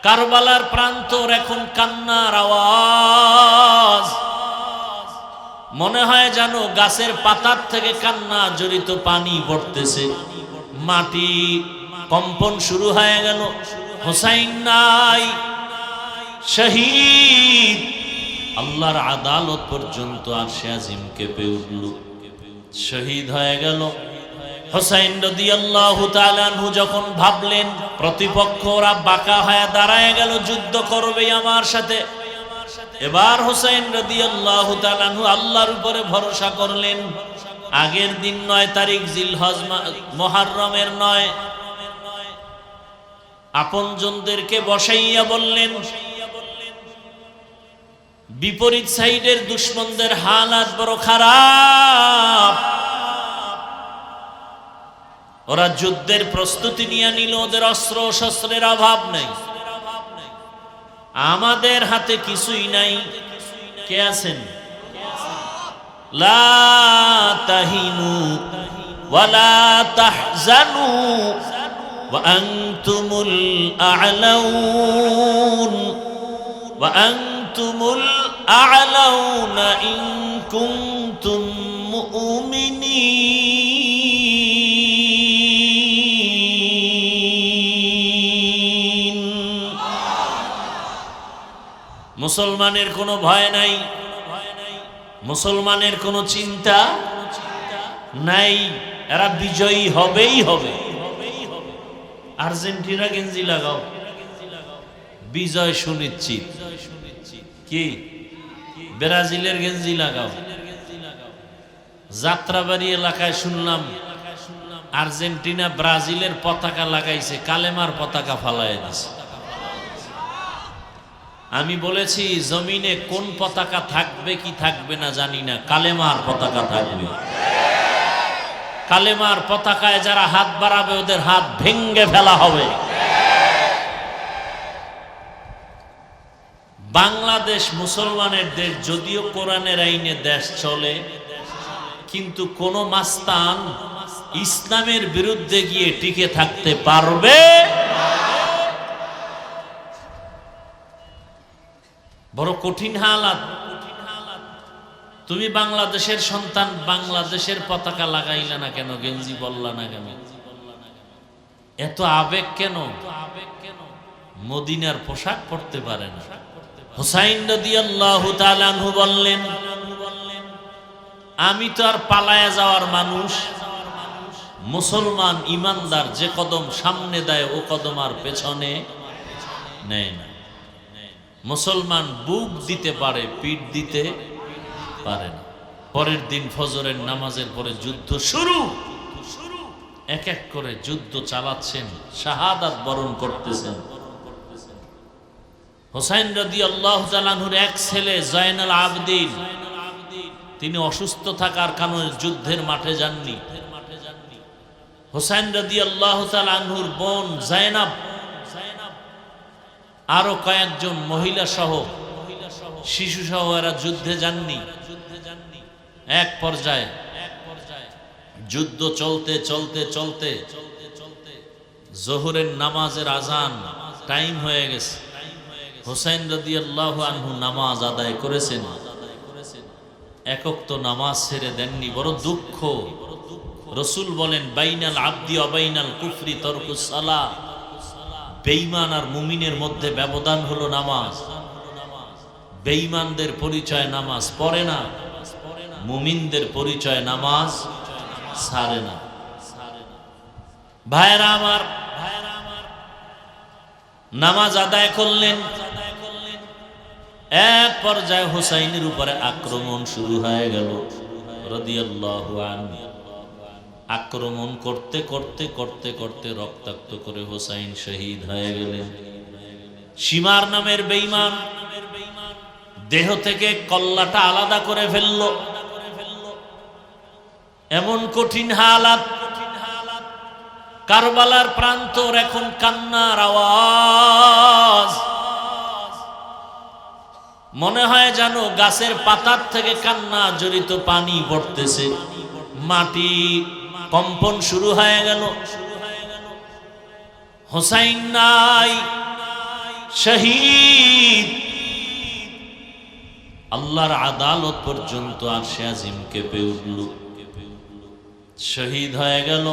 কারবালার প্রান্তর এখন কান্নার আওয়াজ, মনে হয় যেন গাছের পাতার থেকে কান্না জড়িত পানি পড়তেছে, মাটি কম্পন শুরু হয়ে গেল। হোসাইন নাই, শহীদ। আল্লাহর আদালত পর্যন্ত আরশে আজিম কেঁপে উঠল, শহীদ হয়ে গেল। হোসাইন রাদিয়াল্লাহু তাআলা আনহু যখন ভাবলেন প্রতিপক্ষরা বাঁকা হয়ে দাঁড়ায় গেল, যুদ্ধ করবে আমার সাথে, এবার হোসাইন রাদিয়াল্লাহু তাআলা আনহু আল্লাহর উপরে ভরসা করলেন। আগের দিন 9 তারিখ জিলহজ মুহররমের 9, আপনজনদেরকে বসাইয়া বললেন, বিপরীত সাইডের দুশমনদের হালাত বড় খারাপ, ওরা যুদ্ধের প্রস্তুতি নিয়ে নিল, ওদের অস্ত্র শস্ত্রের অভাব নেই, আমাদের হাতে কিছুই নাই। কে আছেন? লা তাহিনু ওয়ালা তাহজানু ওয়া আনতুমুল আ'লাউন ওয়া আনতুমুল আ'লাউনা ইন কুনতুম মুমিনিন। মুসলমানের কোনো ভয় নাই, মুসলমানের কোনো চিন্তা নাই, এরা বিজয়ী হবেই হবে। আর্জেন্টিনা গেঞ্জি লাগাও, বিজয় সুনিশ্চিত। কি ব্রাজিলের গেঞ্জি লাগাও। যাত্রাবাড়ি এলাকায় শুনলাম আর্জেন্টিনা ব্রাজিলের পতাকা লাগাইছে, কালেমার পতাকা ফালায় দিছে। আমি বলেছি জমিনে কোন পতাকা থাকবে কি থাকবে না জানি না, কালেমার পতাকা থাকবে। কালেমার পতাকায় যারা হাত বাড়াবে ওদের হাত ভেঙ্গে ফেলা হবে। বাংলাদেশ মুসলমানের দেশ, যদিও কোরআনের আইনে দেশ চলে, কিন্তু কোন মাস্তান ইসলামের বিরুদ্ধে গিয়ে টিকে থাকতে পারবে? বড় কঠিন হালাত। তুমি বাংলাদেশের সন্তান, বাংলাদেশের পতাকা লাগাইলা না কেন, গেঞ্জি বললা না কেন, এত আবেগ কেন? মদিনার পোশাক পরতে পারে না। হুসাইন রাদিয়াল্লাহু তাআলা আনহু বললেন, আমি তো আর পালায়া যাওয়ার মানুষ, মুসলমান ইমানদার যে কদম সামনে দেয় ও কদম আর পেছনে নেয় না। মুসলমান বুক দিতে পারে, পিঠ দিতে পারে না। পরের দিন ফজরের নামাজের পরে যুদ্ধ শুরু, এক এক করে যুদ্ধ চালাচ্ছেন, শাহাদাত বরণ করতেছেন। হোসাইন রাদিয়াল্লাহু তাআলা আনহুর এক ছেলে জয়নুল আবেদিন, তিনি অসুস্থ থাকার কারণে যুদ্ধের মাঠে যাননি। হোসাইন রাদিয়াল্লাহু তাআলা আনহুর বোন জায়নাব, আরো কয়েকজন মহিলা সহ, শিশু সহ এরা যুদ্ধে যাননি। এক পর্যায়ে যুদ্ধ চলতে চলতে চলতে জোহরের নামাজের আজান টাইম হয়ে গেছে। হোসাইন রাদিয়াল্লাহু আনহু নামাজ আদায় করেছেন, একক তো নামাজ ছেড়ে দেননি। বড় দুঃখ। রসুল বলেন, বাইনাল আবদি ওয়া বাইনাল কুফরি তারকুস সালাহ, বেঈমান আর মুমিনের মধ্যে ব্যবধান হলো নামাজ। বেঈমানদের পরিচয় নামাজ পড়ে না, মুমিনদের পরিচয় নামাজ ছাড়ে না। ভাইরা আমার, নামাজ আদায় করলেন। এক পর্যায়ে হুসাইনের উপরে আক্রমণ শুরু হয়ে গেল রাদিয়াল্লাহু আনহু। আক্রমণ করতে করতে করতে করতে রক্তাক্ত করে হুসাইন শহীদ হয়ে গেলেন। সীমার নামের বেঈমান দেহ থেকে কল্লাটা আলাদা করে ফেলল। এমন কঠিন হালাত, কারবালার প্রান্তর এখন কান্নার আওয়াজ, মনে হয় যেন গাছের পাতার থেকে কান্না জড়িত পানি পড়তেছে, মাটি কম্পন শুরু হয়ে গেল। হোসাইন নাই, শহীদ আল্লাহর আদালত পর্যন্ত আরশে আজিম কেঁপে উঠল, শহীদ হয়ে গেল।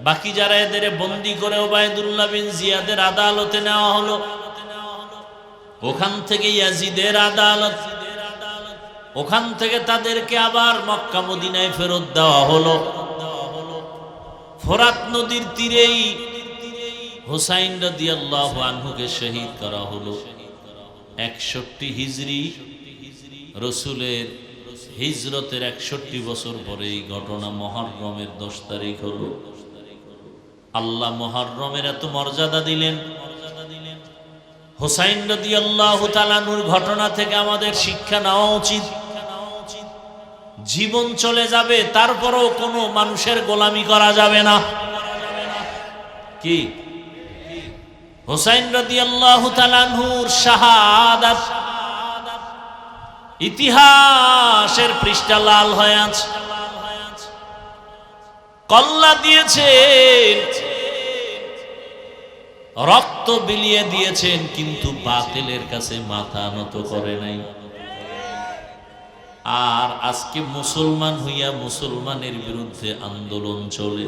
বাকি যারা এদের বন্দী করে ওবায়দুল্লাহ বিন জিয়াদের আদালতে নেওয়া হলো, ওখান থেকে ইয়াজিদের আদালত, ওখান থেকে তাদেরকে আবার মক্কা মদিনায় ফেরত দেওয়া হলো। ফোরাত নদীর তীরেই হুসাইন রাদিয়াল্লাহু আনহুকে শহীদ করা হলো। 61 হিজরি, রসুলের হিজরতের 61 বছর পরে এই ঘটনা। মুহররমের 10 তারিখ হলো। আল্লাহ মুহররমের এত মর্যাদা দিলেন। হুসাইন রাদিয়াল্লাহু তাআলা আনহুর ঘটনা থেকে আমাদের শিক্ষা নেওয়া উচিত। জীবন চলে যাবে, তারপরেও কোনো মানুষের গোলামি করা যাবে না। কি হুসাইন রাদিয়াল্লাহু তাআলা আনহুর শাহাদাত ইতিহাসের পৃষ্ঠা লাল হয়ে আছে। কল্লা দিয়েছেন, রক্ত বিলিয়ে দিয়েছেন, কিন্তু বাতিলের কাছে মাথা নত করে নাই। আর আজকে মুসলমান হইয়া মুসলমানের বিরুদ্ধে আন্দোলন চলে,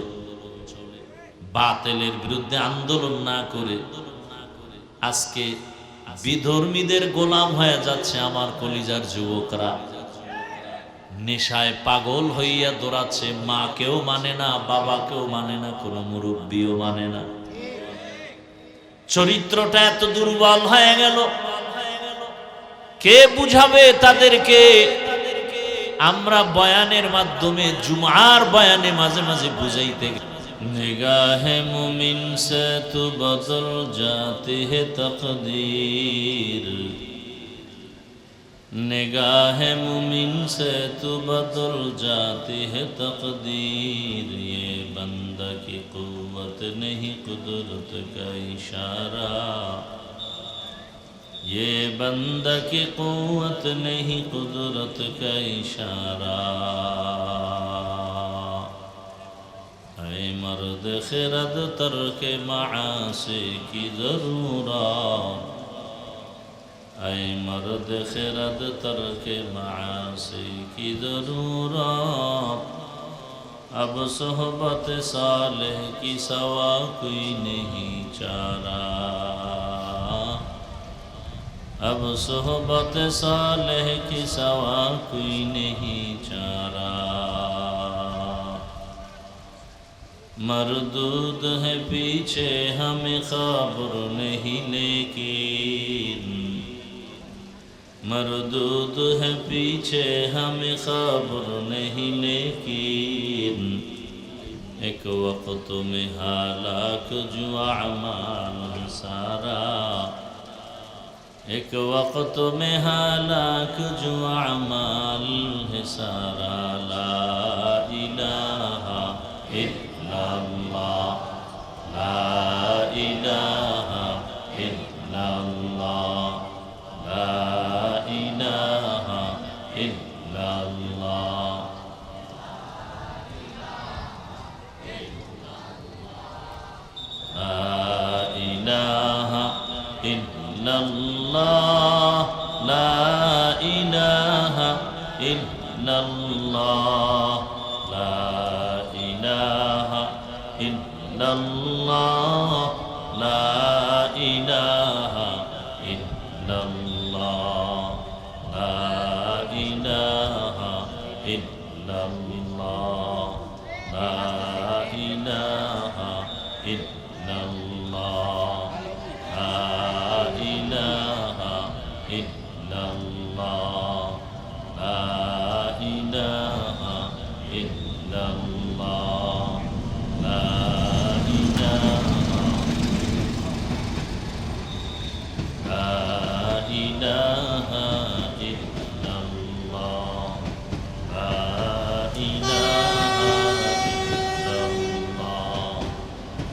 বাতিলের বিরুদ্ধে আন্দোলন না করে আজকে বিধর্মীদের গোলাম হয়ে যাচ্ছে আমার কলিজার যুবকরা। নেশায় পাগল হইয়া দৌড়াচ্ছে, মাকেও মানে না, বাবাকেও মানে না, কোনো মুরব্বিও মানে না। চরিত্রটা এত দুর্বল হয়ে গেল, কে বুঝাবে তাদেরকে? আমরা বয়ানের মাধ্যমে, জুমার বয়ানে মাঝে মাঝে বুঝাইতে, निगाहे मुमिन से तो बदल जाती है तकदीर, निगाहे मुमिन से तो बदल जाती है तकदीर, ये बंदा की कुव्वत नहीं कुदरत का इशारा, ये बंदा की कुव्वत नहीं कुदरत का इशारा। ऐ मर्द खिरद तर्क मासी की ज़रूरत, ऐ मर्द खिरद तर्क मासी की ज़रूरत, अब सोहबत सालेह की सवा कोई नहीं चारा, अब सोहबत सालेह की सवा कोई नहीं चारा। मरदूद है पीछे हमें खबर नहीं, लेकिन मरदूद है पीछे हमें खबर नहीं, लेकिन एक वक्त में हालाक जो अमाल सारा, एक वक्त में हालाक जो अमाल है सारा। ला इलाहा इल्लल्लाह, ला इलाहा इल्लल्लाह, ला इलाहा इल्लल्लाह, ला इलाहा इल्लल्लाह, ला इलाहा इल्लल्लाह, ला इलाहा इल्लल्लाह, ला इलाहा इल्लल्लाह, ला इलाहा इल्लल्लाह, ला इलाहा इल्लल्लाह, ला इलाहा इल्लल्लाह, ला इलाहा इल्लल्लाह, ला इलाहा इल्लल्लाह, ला इलाहा इल्लल्लाह,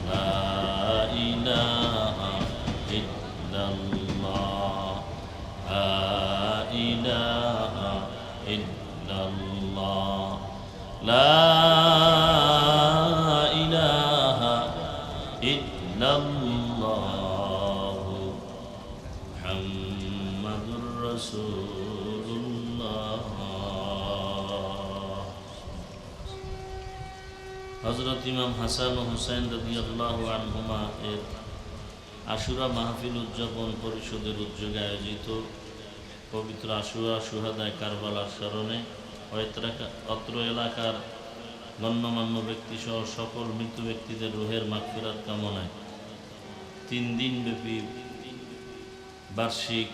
ला इलाहा इल्लल्लाह, ला इलाहा इल्लल्लाह, ला इलाहा इल्लल्लाह রাসূলুল্লাহ। হযরত ইমাম হাসান ও হুসাইন রাদিয়াল্লাহু আনহুমা এর আশুরা মাহফিল উদযাপন পরিষদের উদ্যোগে আয়োজিত পবিত্র আশুরা শুহাদায়ে কারবালার স্মরণে অত্র এলাকার গণ্যমান্য ব্যক্তিসহ সকল মৃত ব্যক্তিদের রুহের মাগফিরাত কামনায় 3 দিনব্যাপী বার্ষিক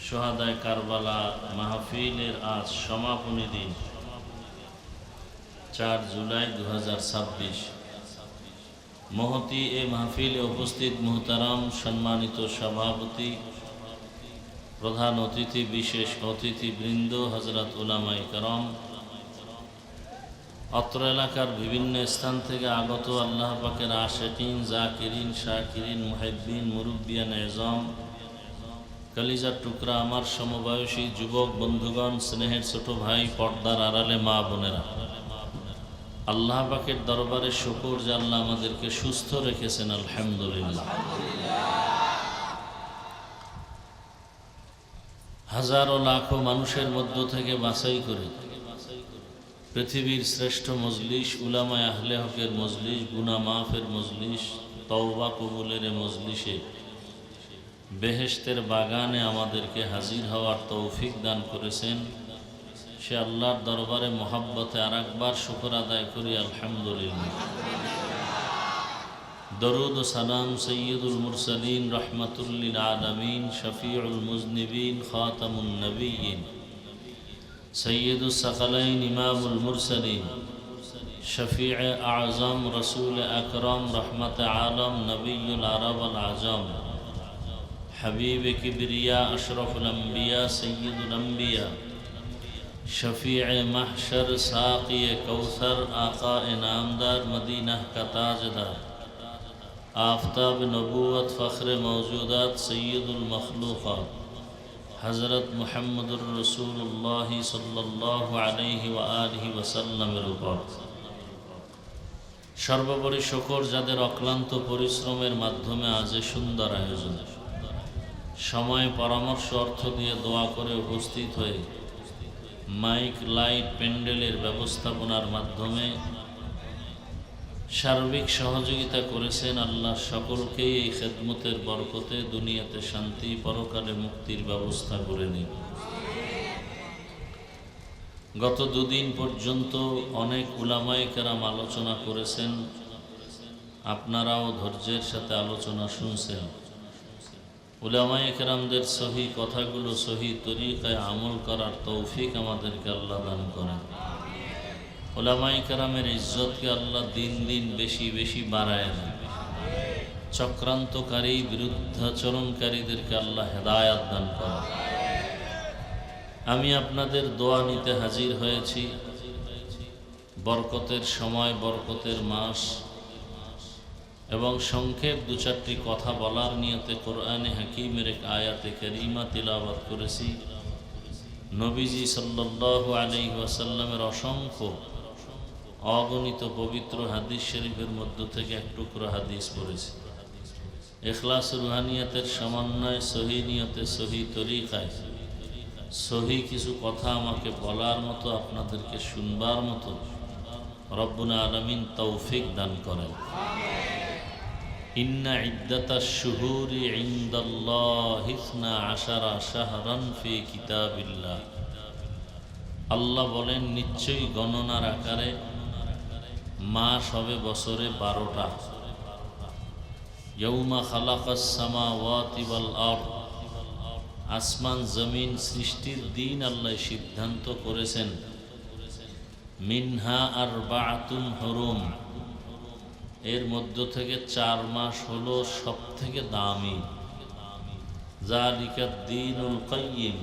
শুহাদায়ে কারবালা মাহফিলের আজ সমাপনী দিন 4 জুলাই 2026। মহতি এ মাহফিলে উপস্থিত মুহতারাম সম্মানিত সভাপতি, প্রধান অতিথি, বিশেষ অতিথিবৃন্দ, হযরত উলামায়ে কেরাম, অত্র এলাকার বিভিন্ন স্থান থেকে আগত আল্লাহ পাকের আশিকিন, জাকিরিন, শাকিরিন, মুহিব্বিন, মুরব্বিয়ান এজম, কলিজার টুকরা আমার সমবয়সী যুবক বন্ধুগণ, স্নেহের ছোট ভাই, পর্দার আড়ালে মা বোনেরা, আল্লাহ পাকের দরবারে শুকর যে আল্লাহ আমাদেরকে সুস্থ রেখেছেন, আলহামদুলিল্লাহ। হাজারো লাখো মানুষের মধ্য থেকে বাছাই করে পৃথিবীর শ্রেষ্ঠ মজলিস, উলামায়ে আহলে হকের মজলিস, গুনাহ মাফের মজলিস, তওবা কবুলের মজলিসে বেহেশতের বাগানে আমাদেরকে হাজির হওয়ার তৌফিক দান করেছেন। সে আল্লাহর দরবারে মহাব্বতে আরেকবার শুকর আদায় করি, আলহামদুলিল্লাহ। দরুদ ও সালাম সৈয়দুল মুরসালিন, রহমাতুল লিল আলামিন, শফিউল মুজনিবিন, খাতামুন নবিয়্যিন, সৈয়দুস সাকালাইন, ইমামুল মুরসালিন, শফিউ আযম, রসুল আকরম, রহমত আলম, নবিয়ুল আরব আল আজম, হাবিব কিবরিয়া, আশরফুল আম্বিয়া, সৈয়দুল আম্বিয়া, शफीअ महशर, साक़ी कौसर, आका नामदार, मदीना का ताजदार, आफ्ताब नबूवत, फ़ख्र मौजूदात, सय्यदुल मखलूक़ात, हज़रत मुहम्मदुर रसूलुल्लाह सल्लल्लाहु अलैहि व आलिहि वसल्लमेর উপর সর্বোপরি শুকর যাদের অক্লান্ত পরিশ্রমের মাধ্যমে আজ সুন্দর আয়োজন, সময়, পরামর্শ, অর্থ দিয়ে দোয়া করে উপস্থিত হয়ে মাইক, লাইট, প্যান্ডেলের ব্যবস্থাপনার মাধ্যমে সার্বিক সহযোগিতা করেছেন। আল্লাহ সকলকেই এই খেদমতের বরকতে দুনিয়াতে শান্তি, পরকালে মুক্তির ব্যবস্থা করে দিন। গত 2 দিন পর্যন্ত অনেক উলামায়ে কেরাম আলোচনা করেছেন, আপনারাও ধৈর্যের সাথে আলোচনা শুনছেন। উলামায়ে কেরামদের সহি কথাগুলো সহি তরিকায় আমল করার তৌফিক আমাদেরকে আল্লাহ দান করেন। উলামায়ে কেরামের ইজ্জতকে আল্লাহ দিন দিন বেশি বেশি বাড়ায় দেন। চক্রান্তকারী, বিরুদ্ধাচরণকারীদেরকে আল্লাহ হেদায়াত দান করেন। আমি আপনাদের দোয়া নিতে হাজির হয়েছি। বরকতের সময়, বরকতের মাস এবং সংক্ষেপ 2-4টি কথা বলার নিয়তে কোরআনে হাকিমের এক আয়াতে কারিমা তিলাওয়াত করেছি। নবীজি সাল্লাল্লাহু আলাইহি ওয়াসাল্লামের অসংখ্য অগণিত পবিত্র হাদিস শরীফের মধ্য থেকে এক টুকরো হাদিস পড়েছি। ইখলাস রুহানিয়াতের সমন্বয়ে সহি নিয়তে, সহি তরিকায় সহি কিছু কথা আমাকে বলার মতো, আপনাদেরকে শুনবার মতো রব্বুল আলামিন তৌফিক দান করেন। ইন্না ইদ্দাতাশ শুহুরি ইনদাল্লাহি 12 শাহরান ফি কিতাবিল্লাহ। আল্লাহ বলেন, নিশ্চয়ই গণনার আকারে মাস হবে বছরে 12টা। ইয়াউমা খালাকাস সামাওয়াতি ওয়াল আরদ, আসমান জমিন সৃষ্টির দিন আল্লাহ সিদ্ধান্ত করেছেন। মিনহা আরবাআতুন হুরুম, এর মধ্য থেকে 4 মাস হলো সব থেকে দামি। যালিকাদ দীনুল কাইয়িম,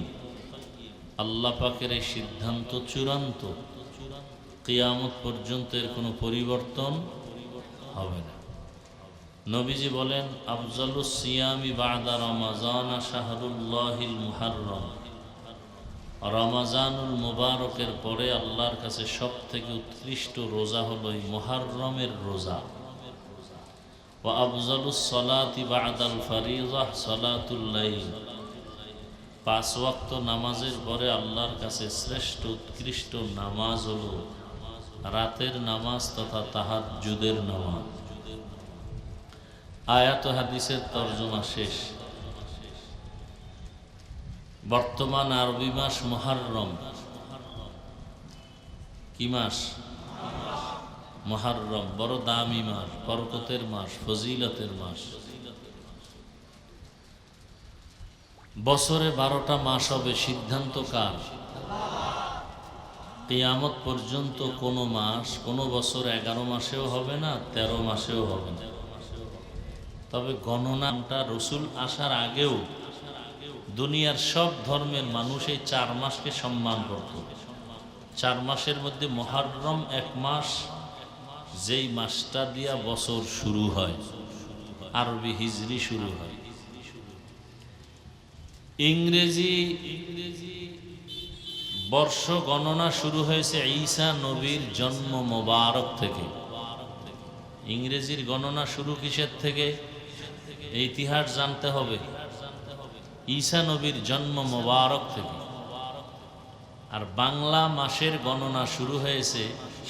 আল্লাহ পাকের এই সিদ্ধান্ত চূড়ান্ত, কিয়ামত পর্যন্ত এর কোনো পরিবর্তন হবে না। নবীজি বলেন, আফজালুস সিয়ামি বা'দা রমাজান শাহরুল্লাহিল মুহাররম, রমাজানুল মুবারকের পরে আল্লাহর কাছে সব থেকে উৎকৃষ্ট রোজা হলো এই মুহাররমের রোজা। ওয়া আফজালুস সালাতি বা'দাল ফারিযা সালাতুল লাইল, 5 ওয়াক্ত নামাজের পরে আল্লাহর কাছে শ্রেষ্ঠ উৎকৃষ্ট নামাজ হলো রাতের নামাজ তথা তাহাজ্জুদের নামাজ। আয়াত ও হাদিসের তরজমা শেষ। বর্তমান আরবি মাস মুহররম। কি মাস? মুহররম। বড় দামি মাস, বরকতের মাস, ফজিলতের মাস। বছরে 12টা মাস হবে, সিদ্ধান্ত কার? কিয়ামত পর্যন্ত কোনো মাস কোনো বছর 11 মাসেও হবে না, 13 মাসেও হবে না। তবে গণনাটা রসুল আসার আগেও দুনিয়ার সব ধর্মের মানুষ এই 4 মাসকে সম্মান করত। 4 মাসের মধ্যে মুহররম 1 মাস, যেই মাসটা দিয়া বছর শুরু হয়, আরবি হিজরি শুরু হয়। ইংরেজি বর্ষ গণনা শুরু হয়েছে ঈসা নবীর জন্ম মোবারক থেকে। ইংরেজির গণনা শুরু কিসের থেকে? ইতিহাস জানতে হবে। ঈসা নবীর জন্ম মোবারক থেকে। আর বাংলা মাসের গণনা শুরু হয়েছে,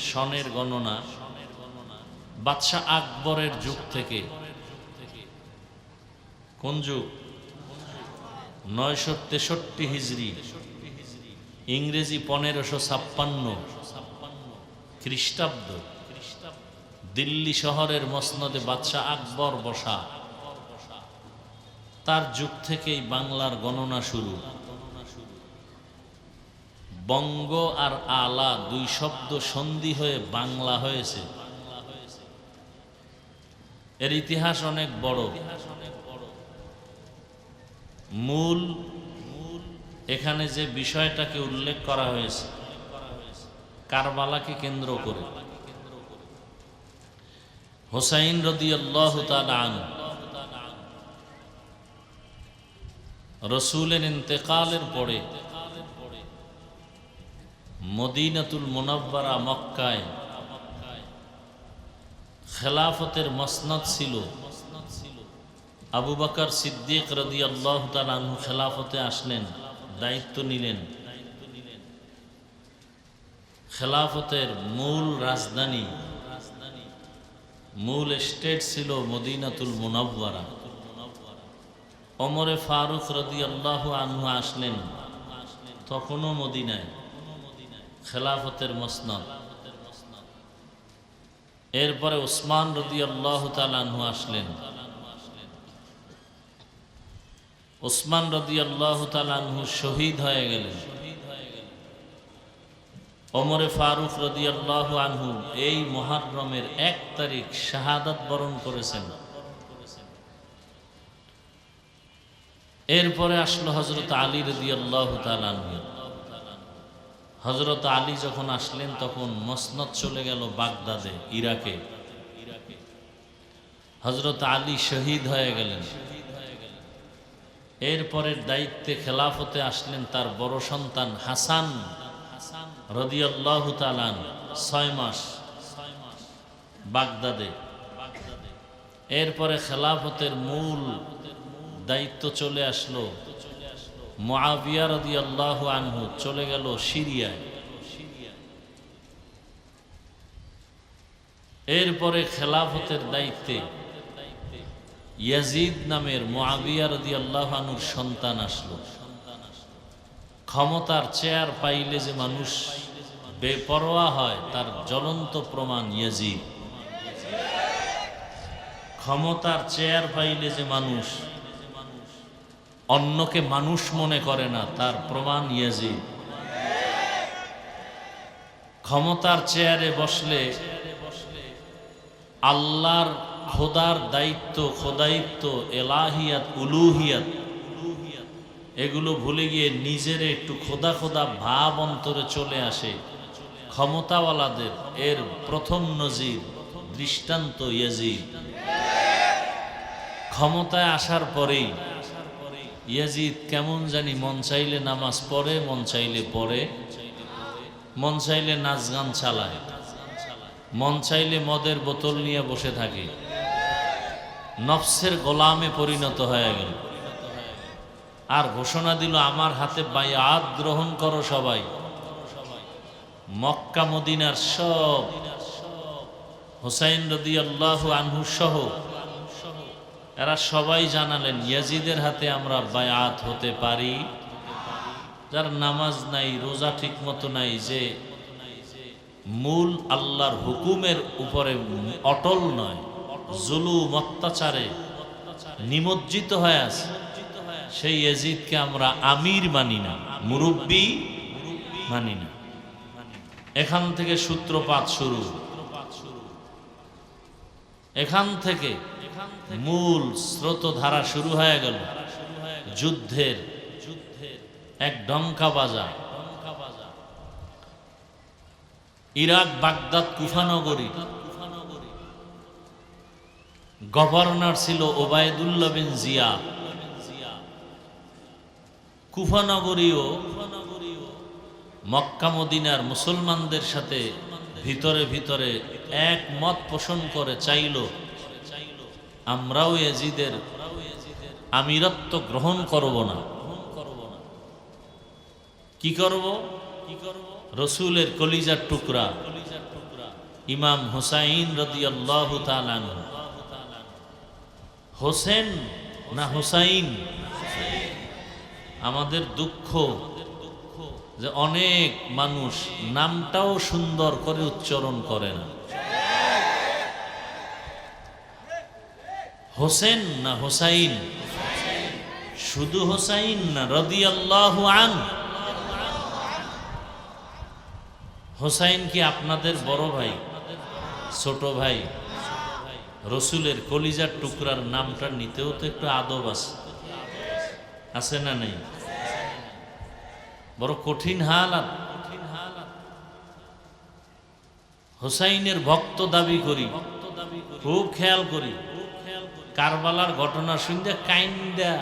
সনের গণনা বাদশাহ আকবরের যুগ থেকে। কোন যুগ? 963 হিজরি, ইংরেজি 1556 খ্রিস্টাব্দ। দিল্লি শহরের মসনদে বাদশাহ আকবর বসা, তার যুগ থেকেই বাংলার গণনা শুরু। বঙ্গ আর আলা 2 শব্দ সন্ধি হয়ে বাংলা হয়েছে। এর ইতিহাস অনেক বড়। মূল এখানে যে বিষয়টাকে উল্লেখ করা হয়েছে, কারবালাকে কেন্দ্র করে। হুসাইন রাদিয়াল্লাহু তাআলা আনহু রসুলের ইন্তেকালের পরে মদিনাতুল মুনাওয়ারা মক্কায় খেলাফতের মসনদ ছিল। আবু বকর সিদ্দিক রাদিয়াল্লাহু তাআলা আনহু খেলাফতে আসলেন, দায়িত্ব নিলেন। খেলাফতের মূল রাজধানী, মূল স্টেট ছিল মদিনাতুল মুনাওয়ারা। ওমরে ফারুক রাদিয়াল্লাহু আনহু আসলেন, তখনও মদিনায়, খেলাফতের মসনদ। এরপরে ওসমান রাদিয়াল্লাহু তাআলা আনহু আসলেন। ওসমান রাদিয়াল্লাহু তাআলা আনহু শহীদ হয়ে গেলেন। ওমরে ফারুক রাদিয়াল্লাহু আনহু এই মুহররমের 1 তারিখ শাহাদাত বরণ করেছেন। এরপরে আসলো হযরত আলী রাদিয়াল্লাহু তাআলা আনহু। হযরত আলী যখন আসলেন তখন মসনদ চলে গেল বাগদাদে, ইরাকে। হযরত আলী শহীদ হয়ে গেলেন। এরপরের দায়িত্বে খেলাফতে আসলেন তার বড় সন্তান হাসান রাদিয়াল্লাহু তাআলা আনহু, 6 মাস বাগদাদে। এরপরে খেলাফতের মূল দায়িত্ব চলে আসলো মুআবিয়া রাদিয়াল্লাহু আনহু, চলে গেল সিরিয়ায়। এরপরে খেলাফতের দায়িত্বে ইয়াজিদ নামের মুআবিয়া রাদিয়াল্লাহু আনহুর সন্তান আসলো। ক্ষমতার চেয়ার পাইলে যে মানুষ বেপরোয়া হয় তার জ্বলন্ত প্রমাণ ইয়াজিদ। ক্ষমতার চেয়ার পাইলে যে মানুষ অন্যকে মানুষ মনে করে না তার প্রমাণ ইয়াজিদ। ক্ষমতার চেয়ারে বসলে আল্লাহর খোদার দায়িত্ব, খোদায়িত্ব, এলাহিয়াত, উলুহিয়াত এগুলো ভুলে গিয়ে নিজের একটু খোদা খোদা ভাব অন্তরে চলে আসে ক্ষমতাওয়ালাদের। এর প্রথম নজির, দৃষ্টান্ত ইয়াজিদ। ক্ষমতায় আসার পরেই ইয়াজিদ কেমন জানি মন চাইলে নামাজ পড়ে, মন চাইলে পড়ে, মন চাইলে নাচ গান চালায়, মন চাইলে মদের বোতল নিয়ে বসে থাকে। নফসের গোলামে পরিণত হয়ে গেল। আর ঘোষণা দিল আমার হাতে বায়াত গ্রহণ করো সবাই। মক্কা মদিনার সব হুসাইন রাদিয়াল্লাহু আনহু সহ এরা সবাই জানালেন ইয়াজিদের হাতে আমরা বায়াত হতে পারি। যার নামাজ নাই, রোজা ঠিক মতো নাই, যে মূল আল্লাহর হুকুমের উপরে অটল নয়, জুলুম অত্যাচারে নিমজ্জিত হয়ে আছে, সেই ইয়াজিদকে আমরা আমির মানি না, মুরব্বি মানি না। এখান থেকে সূত্রপাত শুরু, এখান থেকে মূল স্রোতধারা শুরু হয়ে গেল যুদ্ধের এক ডঙ্কা বাজা। ইরাক বাগদাদ কুফানগরী গভর্নর ছিল ওবায়দুল্লাহ বিন জিয়াদ। কুফানগরীও মক্কা মদিনার মুসলমানদের সাথে ভিতরে ভিতরে এক মত পোষণ করে চাইল আমরাও ইয়াজিদের আমিরত্ব গ্রহণ করব না। কি করব? রসুলের কলিজার টুকরা ইমাম হুসাইন রাদিয়াল্লাহু তাআলা আনহু। হোসেন না হুসাইন? আমাদের দুঃখ যে অনেক মানুষ নামটাও সুন্দর করে উচ্চারণ করে না। হোসেন না হুসাইন? শুধু হুসাইন না রাদিয়াল্লাহু আনহু? হুসাইন কি আপনাদের বড় ভাই, ছোট ভাই? রসুলের কলিজার টুকরার নামটা নিতেও তো একটু আদব আছে, আছে না নেই? বড় কঠিন হালাত। হুসাইনের ভক্ত দাবি করি, খুব খেয়াল করি। কারবালার ঘটনা শুনতে কাইন্দা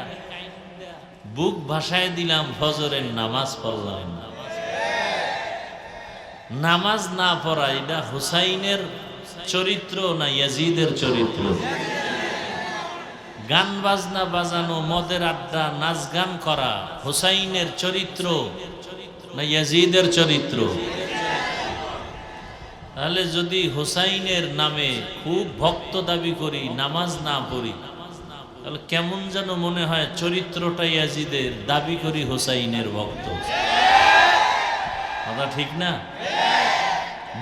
বুক ভাসায় দিলাম, ফজরের নামাজ পড়লাম। নামাজ না পড়া এটা হুসাইনের চরিত্র না ইয়াজিদের চরিত্র? গান বাজনা বাজানো, মদের আড্ডা, নাচ গান করা হুসাইনের চরিত্র না ইয়াজিদের চরিত্র? তাহলে যদি হুসাইনের নামে খুব ভক্ত দাবি করি, নামাজ না পড়ি, তাহলে কেমন যেন মনে হয় চরিত্রটা ইয়াজিদের, দাবি করি হুসাইনের ভক্ত। কথা ঠিক না?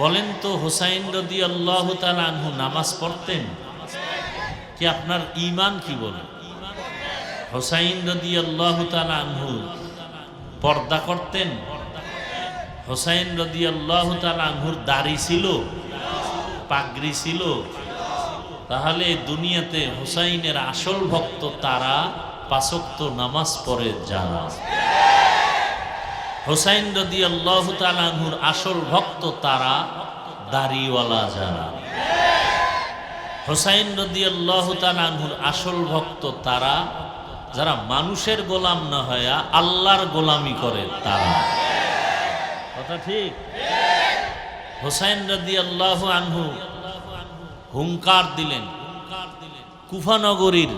বলেন তো, হুসাইন রাদিয়াল্লাহু তাআলা আনহু নামাজ পড়তেন কি? আপনার ঈমান কি বলে? হুসাইন রাদিয়াল্লাহু তাআলা আনহু পর্দা করতেন? হুসাইন রাদিয়াল্লাহু তাআলা আনহুর দাড়ি ছিল, পাগড়ি ছিল? তাহলে দুনিয়াতে হুসাইনের আসল ভক্ত তারা, পাঁচ ওয়াক্ত নামাজ পড়ে যারা। হুসাইন রাদিয়াল্লাহু তাআলা আনহুর আসল ভক্ত তারা, দাড়িওয়ালা যারা। হুসাইন রাদিয়াল্লাহু তাআলা আনহুর আসল ভক্ত তারা, যারা মানুষের গোলাম না হয়ে আল্লাহর গোলামি করে তারা। কথা ঠিক? হুসাইন রাদিয়াল্লাহু আনহু হুঙ্কার দিলেন, কুফা নগরীর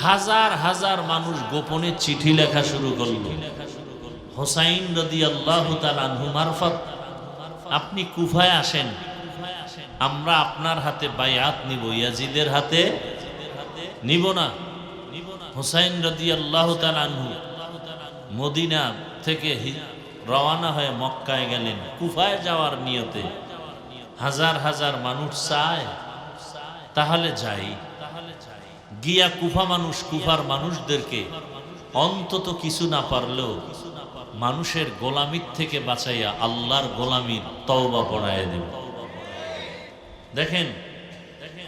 হাজার হাজার মানুষ গোপনে চিঠি লেখা শুরু করল হুসাইন রাদিয়াল্লাহু তাআলা আনহু মারফত, আপনি কুফায় আসেন, আমরা আপনার হাতে বায়াত নিব, ইয়াজিদের হাতে নিব না। হুসাইন রাদিয়াল্লাহু তাআলা আনহু মদিনা থেকে রওনা হয়ে মক্কায় গেলেন কুফায় যাওয়ার নিয়তে। হাজার হাজার মানুষ চায়, তাহলে যাই। গিয়া কুফার মানুষদেরকে অন্তত কিছু না পারলেও মানুষের গোলামির থেকে বাঁচাইয়া আল্লাহর গোলামির তওবা পড়ায় দেব। দেখেন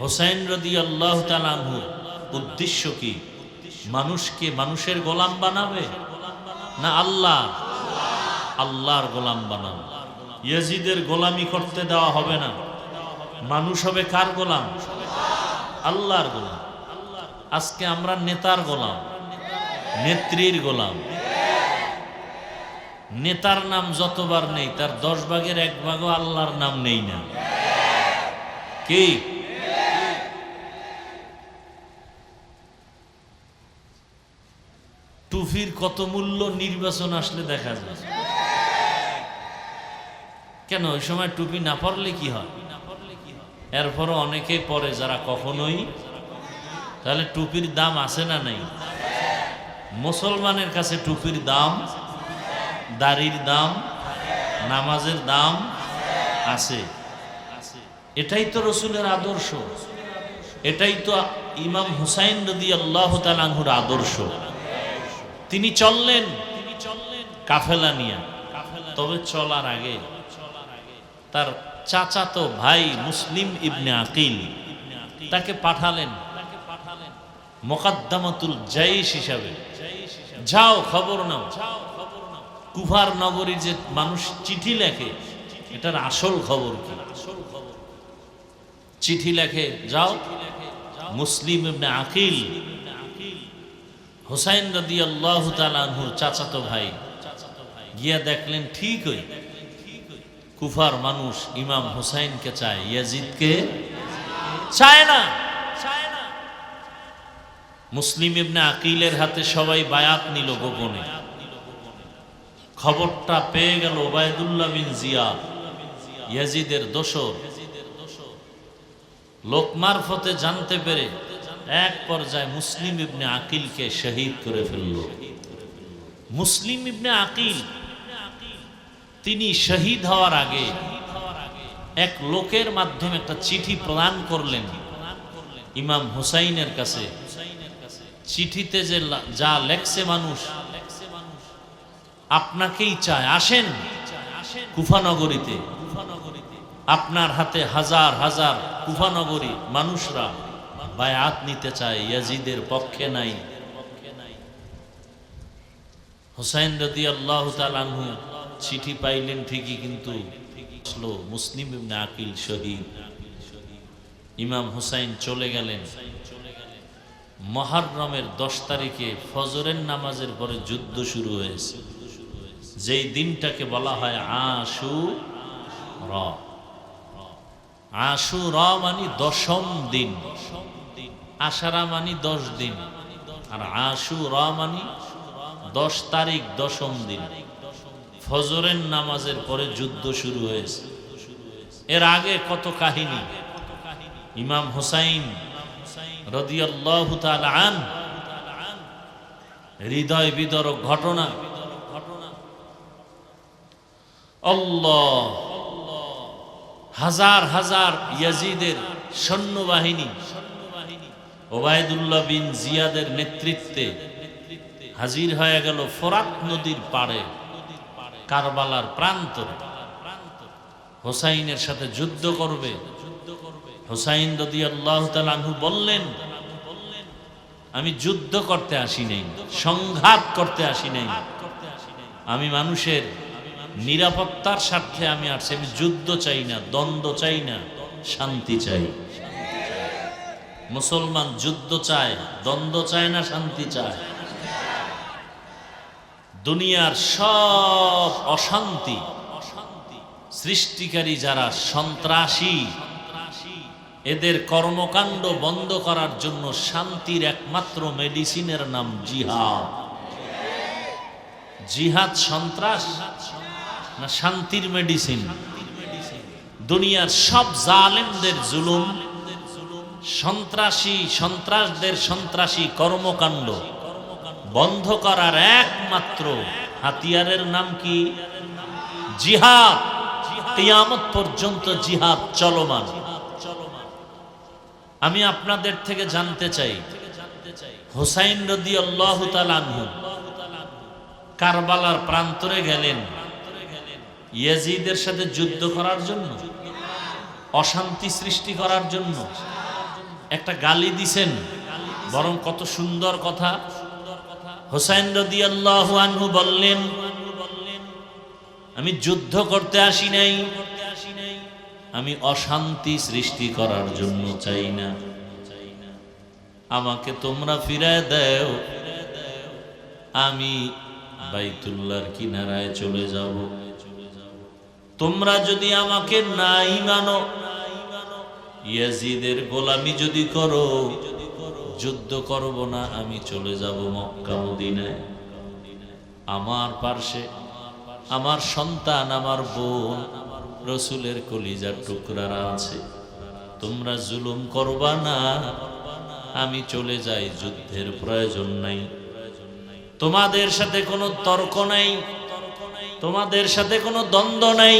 হুসাইন রাদিয়াল্লাহু তাআলা আনহু উদ্দেশ্য কি? মানুষকে মানুষের গোলাম বানাবে না আল্লাহর গোলাম বানাবে? ইয়াজিদের গোলামি করতে দেওয়া হবে না। মানুষ হবে কার গোলাম? আল্লাহর গোলাম। আজকে আমরা নেতার গোলাম, নেত্রীর গোলাম। নেতার নাম যতবার নেই তার 10 ভাগের 1 ভাগও আল্লাহর নাম নেই না। কি টুপির কত মূল্য নির্বাচন আসলে দেখা যায়। কেন ওই সময় টুপি না পরলে কি হয়? এরপরও অনেকে পরে যারা কখনোই। তাহলে টুপির দাম আছে না নাই? মুসলমানের কাছে টুপির দাম, দাড়ির দাম, নামাজের দাম আছে। এটাই তো রসুলের আদর্শ, এটাই তো ইমাম হুসাইন রাদিয়াল্লাহু তাআলা আনহুর আদর্শ। তিনি চললেন কাফেলা নিয়ে, তবে চলার আগে তার চাচাতো ভাই মুসলিম ইবনে আকিল তাকে পাঠালেন মুকদ্দমাতুল জাইশ হিসাবে, যাও খবর নাও। কুফার নগরীর যে মানুষ চিঠি লেখে, এটার আসল খবর কি? চিঠি লেখে, যাও মুসলিম ইবনে আকিল হুসাইন রাদিয়াল্লাহু তাআলা আনহুর চাচাতো ভাই, গিয়া দেখলেন ঠিকই কুফার মানুষ ইমাম হুসাইনকে চায়, ইয়াজিদকে চায় না। মুসলিম ইবনে আকিলের হাতে সবাই বায়াত নিল গোপনে। খবরটা পেয়ে গেল ওবায়দুল্লাহ বিন জিয়াদ, ইয়াজিদের দোসর, লোক মারফতে জানতে পেরে এক পর্যায়ে মুসলিম ইবনে আকিলকে শহীদ করে ফেলল। মুসলিম ইবনে আকিল তিনি শহীদ হওয়ার আগে এক লোকের মাধ্যমে একটা চিঠি প্রদান করলেন ইমাম হুসাইনের কাছে। চিঠিতে যে যা লেখছে, মানুষ আপনাকেই চায়, আসেন কুফানগরীতে, আপনার হাতে হাজার হাজার কুফানগরী মানুষরা বায়াত নিতে চায়, ইয়াজিদের পক্ষে নাই। হুসাইন রাদিয়াল্লাহু তাআলা আনহু চিঠি পাইলেন ঠিকই, কিন্তু মুসলিম ইবনে আকিল শহীদ। ইমাম হুসাইন চলে গেলেন। মুহররমের 10 তারিখে ফজরের নামাজের পরে যুদ্ধ শুরু হয়েছে, যেই দিনটাকে বলা হয় আশুরা। আশুরা মানে 10ম দিন, আশারা মানে 10 দিন, আর আশুরা মানে 10 তারিখ 10ম দিন। ফজরের নামাজের পরে যুদ্ধ শুরু হয়েছে। এর আগে কত কাহিনী। ইমাম হুসাইন রাদিয়াল্লাহু তাআলা আনহু হৃদয় বিদারক ঘটনা। আল্লাহ, হাজার হাজার ইয়াজিদের সৈন্যবাহিনী ওবায়দুল্লাহ বিন জিয়াদের নেতৃত্বে হাজির হয়ে গেল ফোরাত নদীর পাড়ে, কারবালার প্রান্তরে। হুসাইনের সাথে যুদ্ধ করবে। হুসাইন রাদিয়াল্লাহু তাআলা আনহু বললেন, আমি যুদ্ধ করতে আসি নাই, সংঘাত করতে আসি নাই, আমি মানুষের নিরাপত্তার স্বার্থে আমি আসছি। আমি যুদ্ধ চাই না, দ্বন্দ্ব চাই না, শান্তি চাই। মুসলমান যুদ্ধ চায়, দ্বন্দ্ব চায় না, শান্তি চায়। দুনিয়ার সব অশান্তি সৃষ্টিকারী যারা সন্ত্রাসী, এদের কর্মকাণ্ড বন্ধ করার জন্য শান্তির একমাত্র মেডিসিনের নাম জিহাদ। জিহাদ সন্ত্রাস না শান্তির মেডিসিন? দুনিয়ার সব জালেমদের জুলুম, সন্ত্রাসদের সন্ত্রাসী কর্মকাণ্ড বন্ধ করার একমাত্র হাতিয়ারের নাম কি? জিহাদ। কিয়ামত পর্যন্ত জিহাদ চলমান। আমি আপনাদের থেকে জানতে চাই, হুসাইন রাদিয়াল্লাহু তাআলা আনহু কারবালার প্রান্তরে গেলেন ইয়াজিদের সাথে যুদ্ধ করার জন্য, অশান্তি সৃষ্টি করার জন্য? একটা গালি দিছেন, বরং কত সুন্দর কথা। হুসাইন রাদিয়াল্লাহু আনহু বললেন, আমি যুদ্ধ করতে আসি নাই, আমি অশান্তি সৃষ্টি করার জন্য চাই না। আমাকে তোমরা ফিরায় দাও, আমি বাইতুল্লাহর কিনারায় চলে যাব। তোমরা যদি আমাকে নাই মানো, ইয়াজিদের গোলামি যদি করো, যুদ্ধ করব না, আমি চলে যাব মক্কা মদিনায়। আমার পার্শ্বে আমার সন্তান, আমার বোন, রসুলের কলিজার টুকরারা আছে। তোমরা জুলুম করবা না, আমি চলে যাই, যুদ্ধের প্রয়োজন নাই। তোমাদের সাথে কোনো তর্ক নাই, তোমাদের সাথে কোনো দ্বন্দ্ব নাই।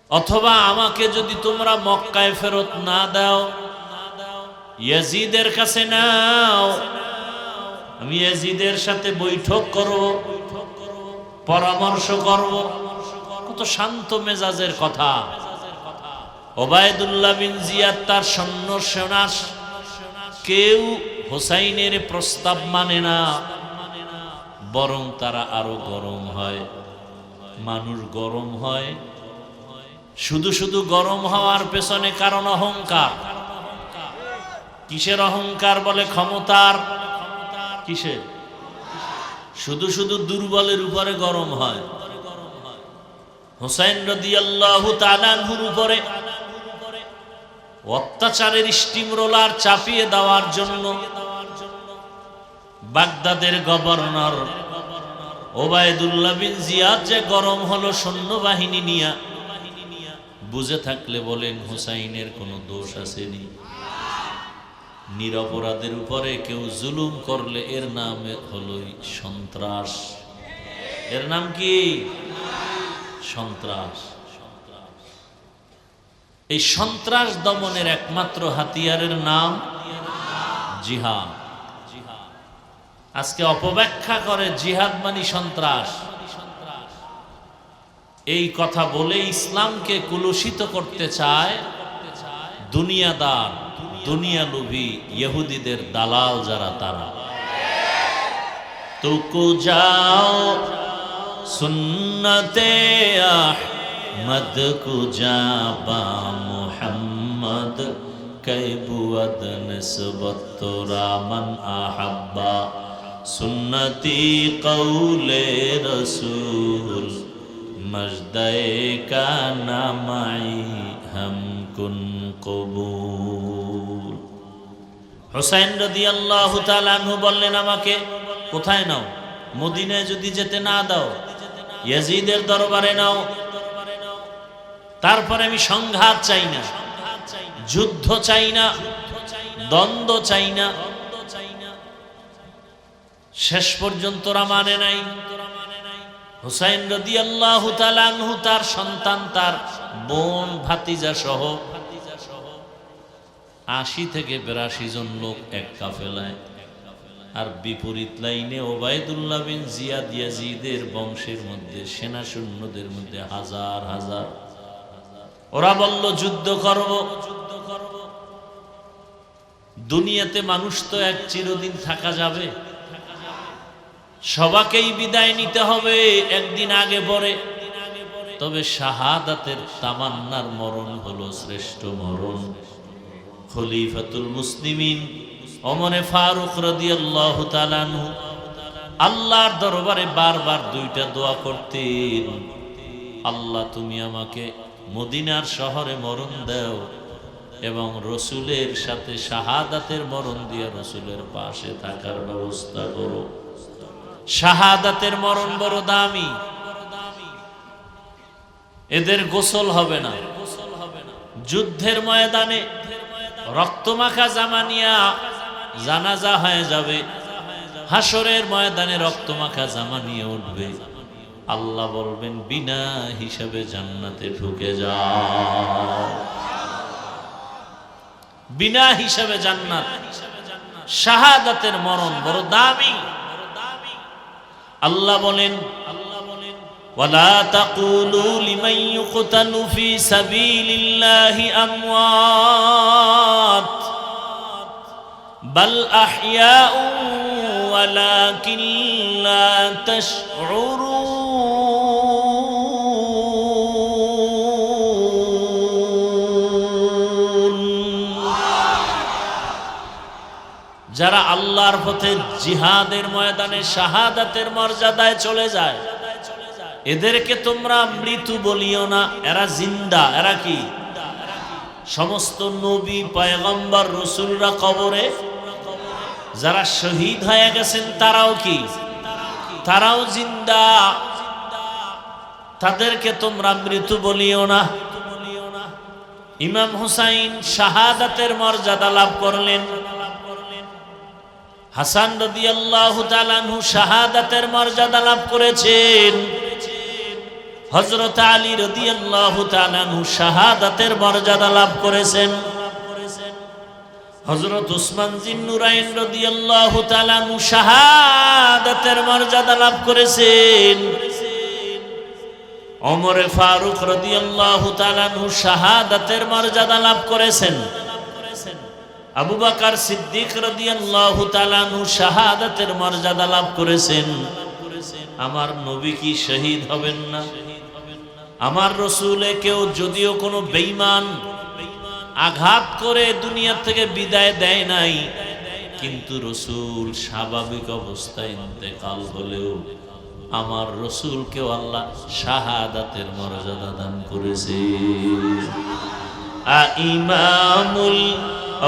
অথবা আমাকে যদি তোমরা মক্কায় ফেরত না দাও, ইয়াজিদের কাছে নাও, আমি ইয়াজিদের সাথে বৈঠক করব, পরামর্শ করব। কত শান্ত মেজাজের কথা। ওবায়দুল্লাহ বিন জিয়াদ তার সৈন্য সেনাস, কেউ হোসাইনের প্রস্তাব মানে না, বরং তারা আরো গরম হয়। মানুষ গরম হয়, শুধু শুধু গরম হওয়ার পেছনে কারণ অহংকার। কিসের অহংকার? বলে ক্ষমতার। কিসের? শুধু শুধু দুর্বলের উপরে গরম হয়। হুসাইন রাদিয়াল্লাহু তাআলা আনহুর উপরে অত্যাচারের স্টিম রোলার চাপিয়ে দেওয়ার জন্য বাগদাদের গভর্নর ওবায়দুল্লাহ বিন জিয়াদ যে গরম হলো সৈন্যবাহিনী নিয়ে, বুঝে থাকলে বলেন হুসাইনের কোনো দোষ আসেনি? নিরপরাধের উপরে কেউ জুলুম করলে এর নাম হলো সন্ত্রাস। এর নাম কি? সন্ত্রাস। এই সন্ত্রাস দমনের একমাত্র হাতিয়ারের নাম জিহাদ। আজকে অপব্যাখ্যা করে জিহাদ মানে সন্ত্রাস। এই কথা বলে ইসলামকে কুলুষিত করতে চায় দুনিয়াদার, দুনিয়ালোভী ইহুদিদের দালাল যারা, তারা। তুকু যাও সুন্নতে আহমদ কুজাবা মুহাম্মদ কৈবুদ নিসবত তোরা মান আহাব্বা সুন্নতি কৌলে রসুল মজদায়ে কা নামাই হাম কুন কবুল। হুসাইন রাদিয়াল্লাহু তাআলা আনহু বললেন, আমাকে কোথায় নাও? মদিনায় যদি যেতে না দাও, ইয়াজিদের দরবারে নাও। তারপরে আমি সংঘাত চাই না, যুদ্ধ চাই না, দ্বন্দ্ব চাই না। শেষ পর্যন্ত ওরা মানে নাই। হুসাইন রাদিয়াল্লাহু তাআলা আনহু তার সন্তান, তার বোন, ভাতিজা সহ ৮০ থেকে ৮২ জন লোক এক কাফেলায়। আর বিপরীত লাইনে ওবায়দুল্লাহ বিন জিয়াদ ইয়াজিদের বংশের মধ্যে, সেনা সৈন্যদের মধ্যে হাজার হাজার। ওরা বলল যুদ্ধ করব। দুনিয়াতে মানুষ তো এক চিরদিন থাকা যাবে, সবাকেই বিদায় নিতে হবে একদিন আগে পরে। তবে শাহাদাতের তামান্নার মরণ হলো শ্রেষ্ঠ মরণ। খলিফাতুল মুসলিমিন ওমরে ফারুক রাদিয়াল্লাহু তাআলা আনহু আল্লাহর দরবারে বারবার দুইটা দোয়া করতেন, আল্লাহ তুমি আমাকে মদিনার শহরে মরণ দাও এবং রসুলের সাথে শাহাদাতের মরণ দিয়ে রসুলের পাশে থাকার ব্যবস্থা করো। শাহাদাতের মরণ বড় দামি, এদের গোসল হবে না। যুদ্ধের ময়দানে রক্তমাখা জামা নিয়া জানাজা হয়ে যাবে, হাসরের ময়দানে রক্তমাখা জামা নিয়ে উঠবে। আল্লাহ বলবেন বিনা হিসাবে জান্নাতে ঢুকে যাও। বিনা হিসাবে জান্নাত। শাহাদাতের মরণ বড় দামি। আল্লাহ বলেন, ওয়ালা তাকুলু লিমান ইউকতালু ফি সাবিলিল্লাহি আমওয়াত বাল আহইয়াউ ওয়ালাকিন লা তাশউরুন। যারা আল্লাহর পথে জিহাদের ময়দানে শাহাদাতের মর্যাদায় চলে যায়, এদেরকে তোমরা মৃত্যু বলিও না, এরা জিন্দা। এরা কি? সমস্ত নবী, পয়গম্বর, রসুলরা কবরে যারা শহীদ হয়ে গেছেন তারাও কি? তারাও জিন্দা। তাদেরকে তোমরা মৃত বলিও না। ইমাম হুসাইন শাহাদাতের মর্যাদা লাভ করলেন। হাসান রাদিয়াল্লাহু তাআলা আনহু শাহাদাতের মর্যাদা লাভ করেছেন। হযরত আলী রাদিয়াল্লাহু তাআলা আনহু শাহাদাতের মর্যাদা লাভ করেছেন। হযরত উসমান জিন্নুরাইন রাদিয়াল্লাহু তাআলা আনহু শাহাদাতের মর্যাদা লাভ করেছেন। ওমর ফারুক রাদিয়াল্লাহু তাআলা আনহু শাহাদাতের মর্যাদা লাভ করেছেন। আবু বকর সিদ্দিক রাদিয়াল্লাহু তাআলা আনহু শাহাদাতের মর্যাদা লাভ করেছেন। আমার নবী কি শহীদ হবেন না? আমার রাসূলে কেউ যদিও কোনো বেঈমান আঘাত করে দুনিয়া থেকে বিদায় দেয় নাই, কিন্তু রাসূল স্বাভাবিক অবস্থায় ইন্তেকাল হলেও আমার রাসূলকেও আল্লাহ শাহাদাতের মর্যাদা দান করেছে। ইমামুল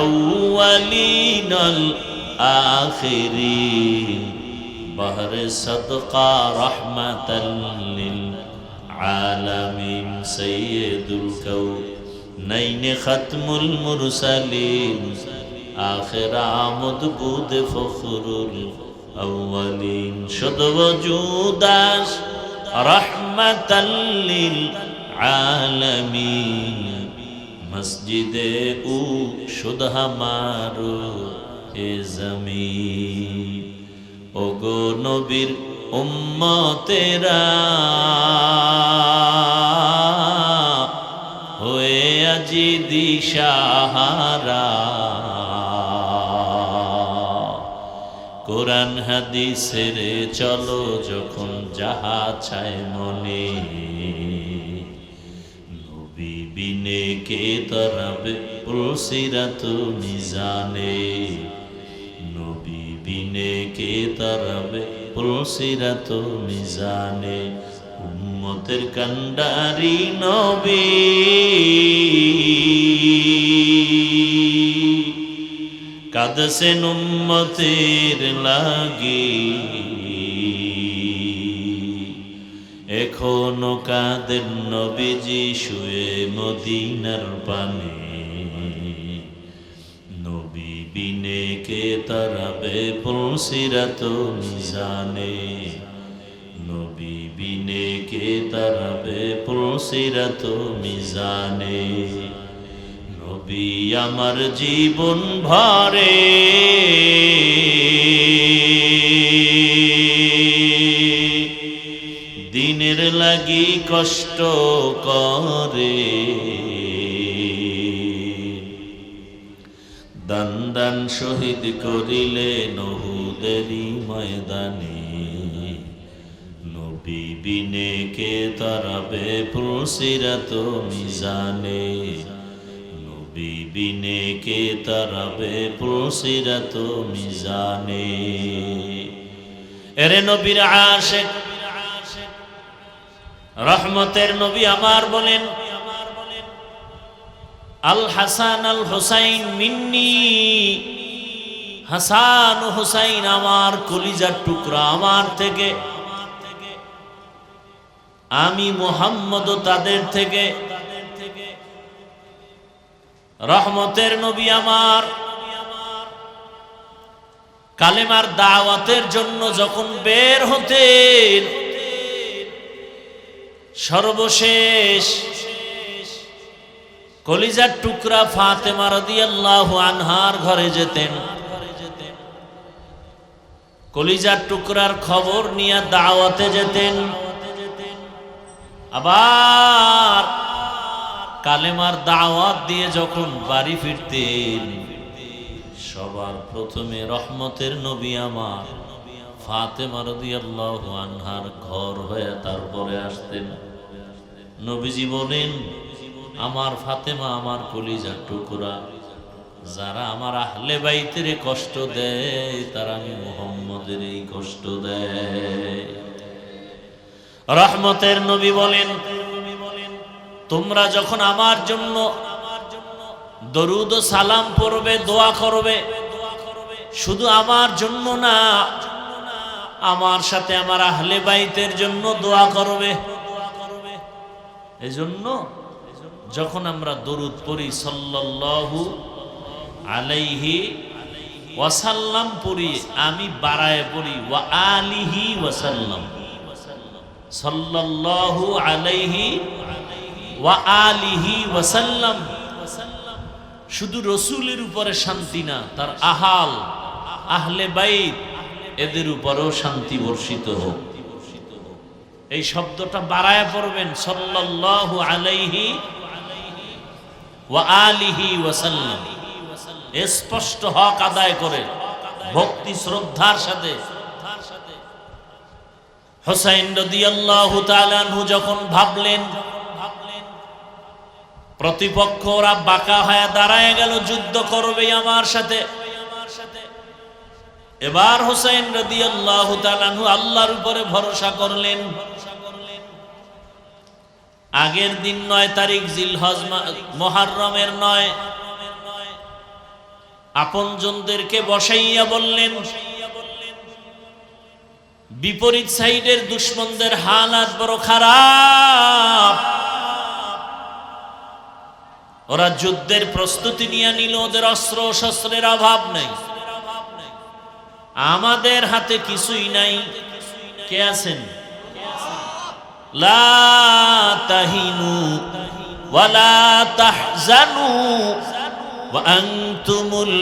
আউয়ালিন আল আখিরিন বাহরে সাদকা রাহমাতাল লিল আলামিন সাইয়্যিদুল কাউনাইন খাতমুল মুরসালিন আখির আমদ বুদ ফখরুল আউয়ালিন শুদ ওজুদাস রাহমাতাল লিল আলামিন মসজিদে উ শুদ হামারো এ জমিন। ওগো নবীর উম্মতেরা হয়ে আজি দিশাহারা, কোরআন হাদিসের চলো যখন যাহা চায় মনে, নবী বিনে কে তরাবে পুলসিরাত মিজানে, নবী বিনে কে তরাবে পুলসিরাত মিজানে। উম্মতের কান্ডারি নবী কাঁদছেন উম্মতের লাগি, এখনো কাঁদেন নবীজি শুয়ে মদিনার পানে, নবী বিনে কে তরাবে পুলসিরাত মিজানে, নবী বিনে কে তরাবে পুলসিরাত মিজানে। নবী আমার জীবন ভরে দিনের লাগি কষ্ট করে, দান দান শহীদ করিলেন উহুদেরই ময়দানে, নবী বিনে কে তরাবে পুলসিরাত মিজানে, নবী বিনে কে তরাবে পুলসিরাত মিজানে। এরে নবীর আশিক রহমতের নবী আমার বলেন, আল হাসান আল হুসাইন মিন্নি, হাসান ও হুসাইন আমার কলিজার টুকরা, আমার থেকে, আমি মুহাম্মদ তাদের থেকে। রহমতের নবী আমার কালেমার দাওয়াতের জন্য যখন বের হতেন, সর্বশেষ কলিজার টুকরা ফাতেমা রাদিয়াল্লাহু আনহার ঘরে যেতেন, কলিজার টুকরার খবর নিয়ে দাওয়াতে যেতেন। আবার কালেমার দাওয়াত দিয়ে যখন বাড়ি ফিরতেন, সবার প্রথমে রহমতের নবী আমার ফাতেমা রাদিয়াল্লাহু আনহার ঘর হয়ে তারপরে আসতেন। নবীজি বলেন, আমার ফাতেমা আমার কলিজার টুকরা, যারা আমার আহলে বাইতের কষ্ট দেয় তারা আমি মুহাম্মদের এই কষ্ট দেয়। রহমতের নবী বলেন, তোমরা যখন আমার জন্য দরুদ ও সালাম পড়বে, দোয়া করবে, শুধু আমার জন্য না, আমার সাথে আমার আহলে বাইতের জন্য দোয়া করবে। এজন্য যখন আমরা দরুদ পড়ি সাল্লাল্লাহু আলাইহি ওয়াসাল্লাম পড়ি, আমি বাড়ায় পড়ি ওয়া আলিহি ওয়াসাল্লাম, সাল্লাল্লাহু আলাইহি ওয়া আলিহি ওয়াসাল্লাম। শুধু রসুলের উপরে শান্তি না, তার আহাল আহলে বাইত এদের উপরেও শান্তি বর্ষিত হোক। এই শব্দটা বাড়ায় পড়বেন, সাল্লাল্লাহু আলাইহি ওয়া আলিহি ওয়াসাল্লাম। স্পষ্ট হক আদায় করে ভক্তি শ্রদ্ধার সাথে। হুসাইন রাদিয়াল্লাহু তাআলা আনহু যখন ভাবলেন প্রতিপক্ষ ওরা বাঁকা হয়ে দাঁড়ায় গেল, যুদ্ধ করবে আমার সাথে, এবার হুসাইন রাদিয়াল্লাহু তাআলা আনহু আল্লাহর উপরে ভরসা করলেন। আগের দিন 9 তারিখ জিলহজ মুহররমের 9, আপনজনদেরকে বসাইয়া বললেন, বিপরীত সাইডের দুশমনদের হালাত বড় খারাপ, ওরা যুদ্ধের প্রস্তুতি নিয়ে নিল, ওদের অস্ত্র শস্ত্রের অভাব নাই, আমাদের হাতে কিছুই নাই। কে আছেন? লা তাহিনু ওয়ালা তাহজানু ওয়া আনতুমুল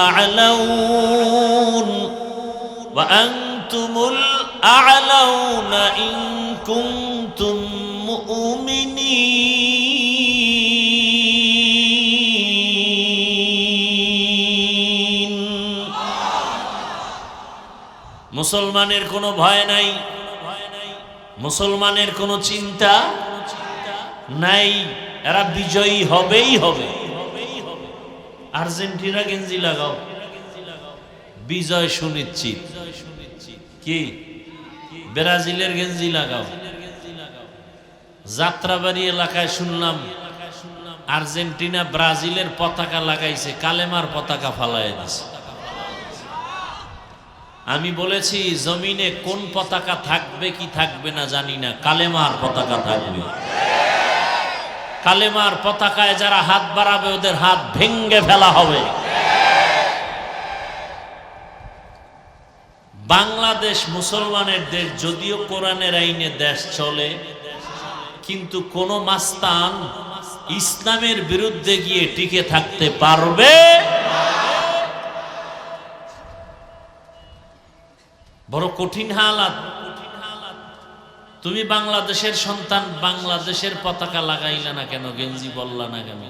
আ'লাউন ওয়া আনতুমুল আ'লাউনা ইন কুনতুম মুমিনিন। মুসলমানের কোনো ভয় নাই, মুসলমানের কোনো চিন্তা নাই, এরা বিজয়ী হবেই হবে। আর্জেন্টিনা গেঞ্জি লাগাও, বিজয় সুনিশ্চিত। কি ব্রাজিলের গেঞ্জি লাগাও। যাত্রাবাড়ি এলাকায় শুনলাম আর্জেন্টিনা ব্রাজিলের পতাকা লাগাইছে, কালেমার পতাকা ফালায় দিছে। আমি বলেছি জমিনে কোন পতাকা থাকবে কি থাকবে না জানি না, কালেমার পতাকা থাকবে। কালেমার পতাকায় যারা হাত বাড়াবে ওদের হাত ভেঙ্গে ফেলা হবে। বাংলাদেশ মুসলমানের দেশ, যদিও কোরআনের আইনে দেশ চলে, কিন্তু কোন মাস্তান ইসলামের বিরুদ্ধে গিয়ে টিকে থাকতে পারবে? বড় কঠিন হালাত। তুমি বাংলাদেশের সন্তান, বাংলাদেশের পতাকা লাগাইলা না কেন, গেঞ্জি বললা না কেন,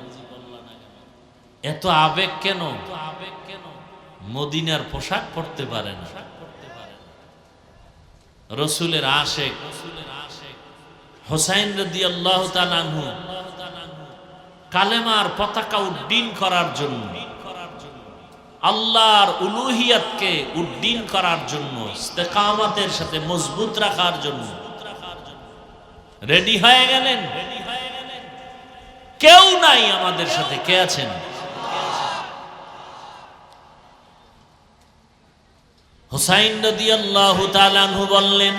এত আবেগ কেন? মদিনার পোশাক পরতে পারে না, রসুলের আশেক হুসাইন রাদিয়াল্লাহু তাআলা আনহু কালেমার পতাকা উড্ডীন করার জন্য, আল্লাহর উলুহিয়াতকে উড্ডীন করার জন্য, ইস্তেকামাতের সাথে মজবুত রাখার জন্য রেডি হয়ে গেলেন। কেউ নাই আমাদের সাথে, কে আছেন? হুসাইন রাদিয়াল্লাহু তাআলা আনহু বললেন,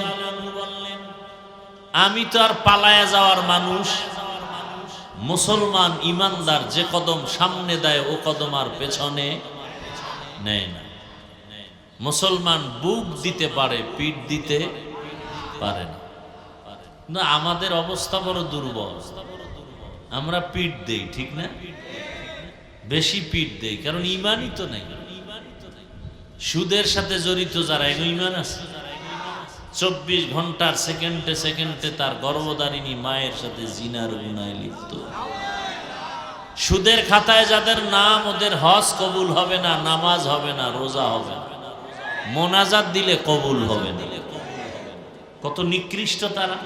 আমি তো আর পালায়া যাওয়ার মানুষ, মুসলমান ইমানদার যে কদম সামনে দেয় ও কদম আর পেছনে নেয় না। মুসলমান বুক দিতে পারে, পিঠ দিতে পারে না। না, আমাদের অবস্থা বড় দুর্বল, আমরা পিঠ দেই, ঠিক না? বেশি পিঠ দেই, কারণ ইমানই তো নাই। সুদের সাথে জড়িত যারা, এগো ইমান আছে? 24 ঘন্টার সেকেন্ডে সেকেন্ডে তার গর্ভধারিণী মায়ের সাথে জিনার গুনাহে লিপ্ত। সুদের খাতায় যাদের নাম, ওদের হজ কবুল হবে না, নামাজ হবে না, রোজা হবে না, মোনাজাত দিলে কবুল হবে না। কত নিকৃষ্ট তারা!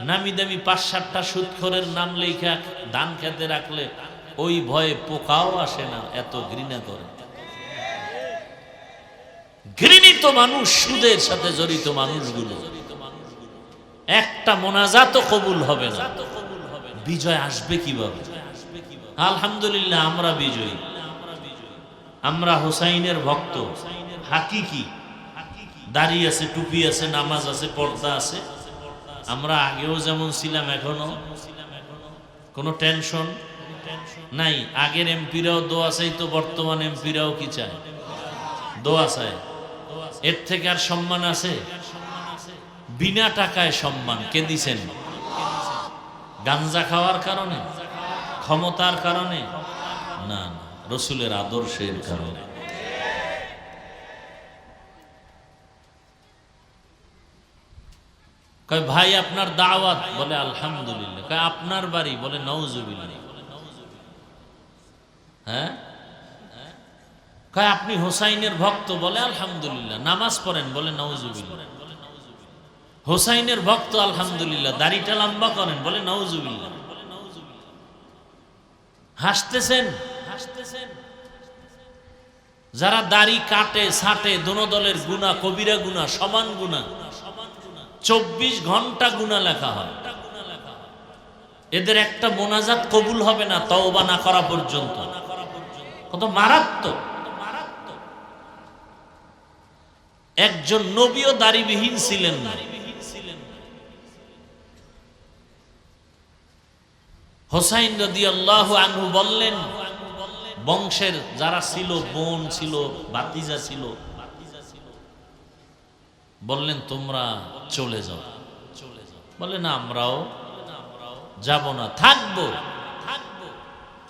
নামি দামি 5-7টা সুদখোরের নাম লেখা ধান খেতে রাখলে ওই ভয়ে পোকাও আসে না, এত ঘৃণা করে। ঘৃণিত মানুষ, সুদের সাথে জড়িত মানুষগুলো, একটা মোনাজাতও কবুল হবে না। বিজয় আসবে কিভাবে? আলহামদুলিল্লাহ আমরা বিজয়ী। আমরা হুসাইনের ভক্ত হাকিকি, দাড়ি আছে, টুপি আছে, নামাজ আছে, পর্দা আছে। আমরা আগেও যেমন ছিলাম এখনো কোনো টেনশন নাই। আগের এমপিরাও দোয়া চাইতো, বর্তমান এমপিরাও কি চায়? দোয়া চায়। এর থেকে আর সম্মান আছে? বিনা টাকায় সম্মান কে দিছেন? গাঞ্জা খাওয়ার কারণে, ক্ষমতার কারণে না, রসুলের আদর্শের কারণে। কয় ভাই আপনার দাওয়াত, বলে আলহামদুলিল্লাহ। কয় আপনার বাড়ি, বলে নাউজুবিল্লাহ। হ্যাঁ, কয় আপনি হোসাইনের ভক্ত, বলে আলহামদুলিল্লাহ। নামাজ পড়েন, বলে নাউজুবিল্লাহ। হোসাইনের ভক্ত আলহামদুলিল্লাহ। দাড়িটা লম্বা করেন, বলে নাউজুবিল্লাহ। হাসতেছেন, হাসতেছেন। যারা দাড়ি কাটে ছাটে, দোনো দলের গুনাহ, কবিরা গুনাহ, সমান গুনাহ, 24 ঘন্টা গুনাহ লেখা হয়। এদের একটা মোনাজাত কবুল হবে না তওবা না করা পর্যন্ত। কত মারাত্মক! একজন নবীও দাড়িবিহীন ছিলেন না। হোসাইন রাদিয়াল্লাহু আনহু বললেন, বংশের যারা ছিল, বোন ছিল, ভাতিজা ছিল, বললেন তোমরা চলে যাও। বলে না, আমরাও যাব না, থাকবো।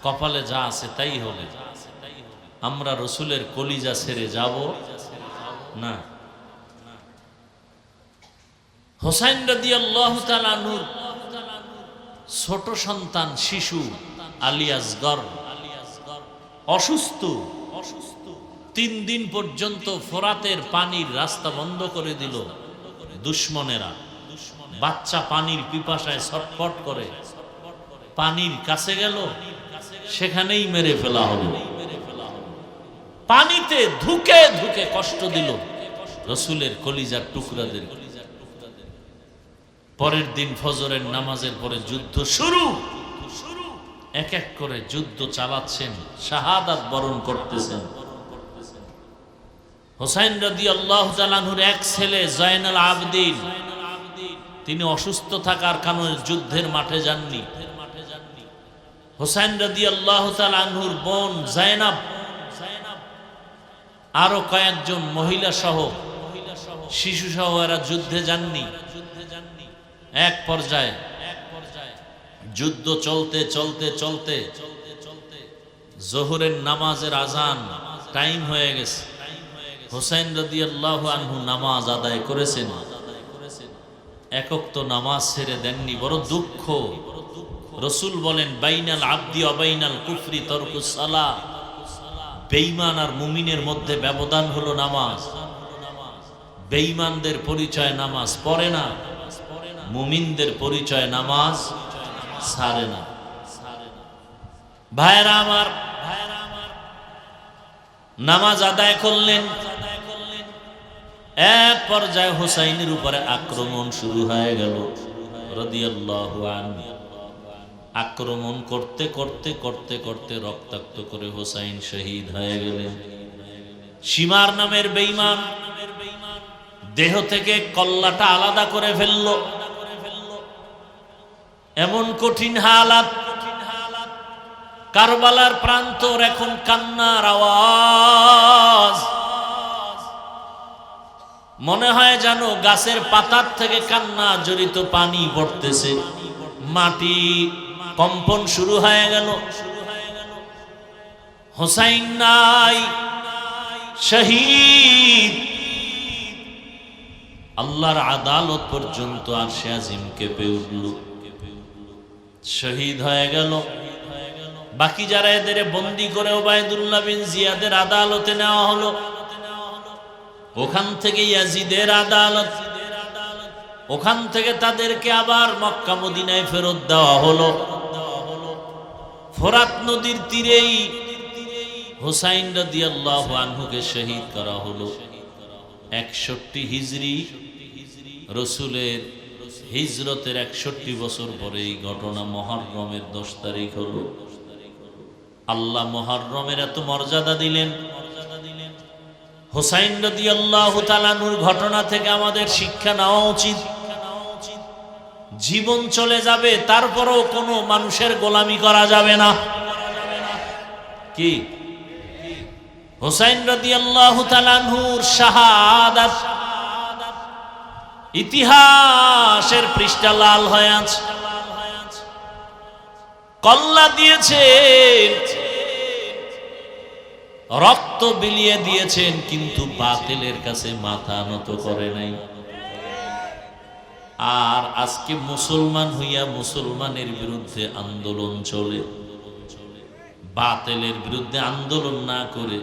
কপালে যা আছে তাই হবে, আমরা রসুলের কলিজা ছেড়ে যাব না। হোসাইন রাদিয়াল্লাহু তাআলা আনহুর ছোট সন্তান শিশু আলী আসগর অসুস্থ। 3 দিন পর্যন্ত ফোরাতের পানির রাস্তা বন্ধ করে দিল দুশমনেরা। বাচ্চা পানির পিপাসায় ছটফট করে, পানির কাছে গেল, সেখানেই মেরে ফেলা হলো। পানিতে ধুকে ধুকে কষ্ট দিল রসুলের কলিজার টুকরাদের। পরের দিন ফজরের নামাজের পরে যুদ্ধ শুরু। এক এক করে যুদ্ধ চালাচ্ছেন, শাহাদাত বরণ করতেছেন। হোসাইন রাদিয়াল্লাহু তাআলা আনহুর এক ছেলে জয়নাল আবেদিন, তিনি অসুস্থ থাকার কারণে যুদ্ধের মাঠে যাননি। হোসাইন রাদিয়াল্লাহু তাআলা আনহুর বোন জায়নাব, আরো কয়েকজন মহিলা সহ, শিশু সহ এরা যুদ্ধে যাননি। এক পর্যায়ে যুদ্ধ চলতে চলতে চলতে জোহরের নামাজের আজান টাইম হয়ে গেছে। হোসাইন রাদিয়াল্লাহু আনহু নামাজ আদায় করেছেন, একক তো নামাজ ছেড়ে দেননি। বড় দুঃখ। রসুল বলেন, বাইনাল আবদি ওয়া বাইনাল কুফরি তারকুস সালাহ। বেঈমান আর মুমিনের মধ্যে ব্যবধান হলো নামাজ। বেঈমানদের পরিচয় নামাজ পড়ে না, মুমিনদের পরিচয় নামাজ ছাড়ে না। ভাইরা আমার, নামাজ আদায় করলেন। এক পর্যায়ে হোসাইনের উপরে আক্রমণ শুরু হয়ে গেল রাদিয়াল্লাহু আনহু। আক্রমণ করতে করতে করতে করতে রক্তাক্ত করে হোসাইন শহীদ হয়ে গেলেন। সীমার নামের বেঈমান দেহ থেকে কল্লাটা আলাদা করে ফেলল। এমন কঠিন হালাত, কারবালার প্রান্তর এখন কান্নার আওয়াজ। মনে হয় যেন গাছের পাতার থেকে কান্না জড়িত পানি পড়তেছে। মাটি কম্পন শুরু হয়ে গেল। হোসাইন নাই, শহীদ। আল্লাহর আদালত পর্যন্ত আরশে আজিম কেঁপে উঠল। শহীদ হয়ে গেল। বাকি যারা এদের বন্দী করে ওবায়দুল্লাহ বিন জিয়াদের আদালতে নেওয়া হলো। ওখান থেকে ইয়াজিদের আদালত, ওখান থেকে তাদেরকে আবার মক্কা মদিনায় ফেরত দেওয়া হলো। ফোরাত নদীর তীরেই হোসাইন রাদিয়াল্লাহু আনহুকে শহীদ করা হলো। 61 হিজরি, রসুলের হিজরতের 61 বছর পরে এই ঘটনা। মুহররমের 10 তারিখ হলো। আল্লাহ মুহররমের এত মর্যাদা দিলেন। হুসাইন রাদিয়াল্লাহু তাআলা আনহুর ঘটনা থেকে আমাদের শিক্ষা নেওয়া উচিত। জীবন চলে যাবে, তারপরও কোনো মানুষের গোলামি করা যাবে না। কি হুসাইন রাদিয়াল্লাহু তাআলা আনহুর শাহাদাত ইতিহাসের পৃষ্ঠা লাল হয়ে আছে। কল্লা দিয়েছেন, রক্ত বিলিয়ে দিয়েছেন, কিন্তু বাতিলের কাছে মাথা নত করে নাই। আর আজকে মুসলমান হইয়া মুসলমানের বিরুদ্ধে আন্দোলন চলে, বাতিলের বিরুদ্ধে আন্দোলন না করে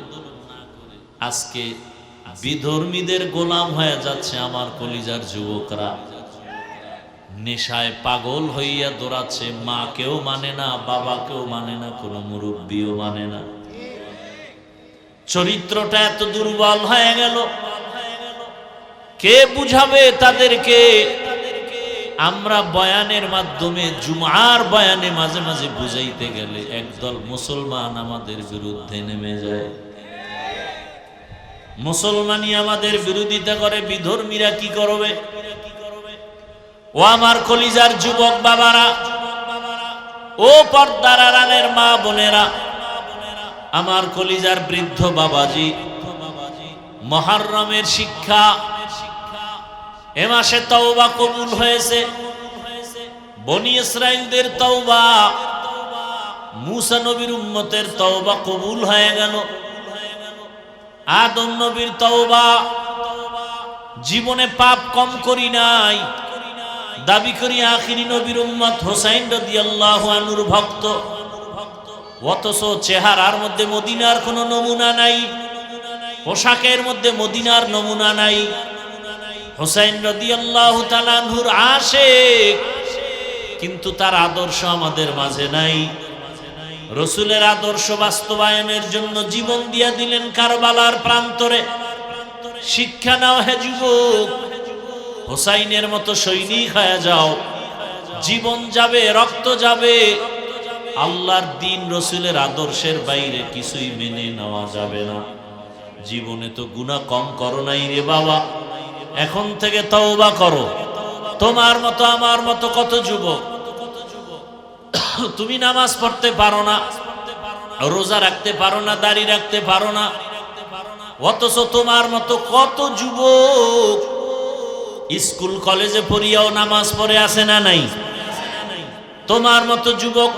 আজকে বিধর্মীদের গোলাম হয়ে যাচ্ছে আমার কলিজার যুবকরা। নেশায় পাগল হইয়া দৌড়াচ্ছে, মাকেও মানে না, বাবাকেও মানে না, কোনো মুরব্বিও মানে না। চরিত্রটা এত দুর্বল হয়ে গেল, কে বুঝাবে তাদেরকে? আমরা বয়ানের মাধ্যমে, জুমার বয়ানে মাঝে মাঝে বুঝাইতে গেলে একদল মুসলমান আমাদের বিরুদ্ধে নেমে যায়। মুসলমানই আমাদের বিরোধিতা করে, বিধর্মীরা কি করবে? ও আমার কলিজার যুবক বাবারা, ও পর্দার আড়ালের মা বোনেরা, আমার কলিজার বৃদ্ধ বাবাজি, মুহররমের শিক্ষা, এ মাসে তওবা কবুল হয়েছে। বনি ইসরাইলদের তওবা, মুসা নবীর উম্মতের তওবা কবুল হয়ে গেল। আদম নবীর তওবা, জীবনে পাপ কম করি নাই, দাবি করি আখিরি নবীর উম্মত, হুসাইন রাদিয়াল্লাহু আনহুর ভক্ত, অথচ চেহারার মধ্যে মদিনার কোনো নমুনা নাই, পোশাকের মধ্যে মদিনার নমুনা নাই। হুসাইন রাদিয়াল্লাহু তাআলা আনহুর আশিক, কিন্তু তার আদর্শ আমাদের মাঝে নাই। রসুলের আদর্শ বাস্তবায়নের জন্য জীবন দিয়া দিলেন কারবালার প্রান্তরে। শিক্ষা নাও হে যুবক, হুসাইনের মতো সৈনিক হয়ে যাও। জীবন যাবে, রক্ত যাবে, আল্লাহর দ্বীন রসুলের আদর্শের বাইরে কিছুই মেনে নেওয়া যাবে না। জীবনে তো গুনাহ কম করো নাই রে বাবা, এখন থেকে তওবা করো। তোমার মতো আমার মতো কত যুবক, তুমি নামাজ পড়তে পারো না, রোজা রাখতে পারো না, দাড়ি রাখতে পারো না, অথচ তোমার মতো কত যুবক স্কুল কলেজে পড়িয়াও নামাজ পড়ে আসে না নাই? তোমার মতো যুবক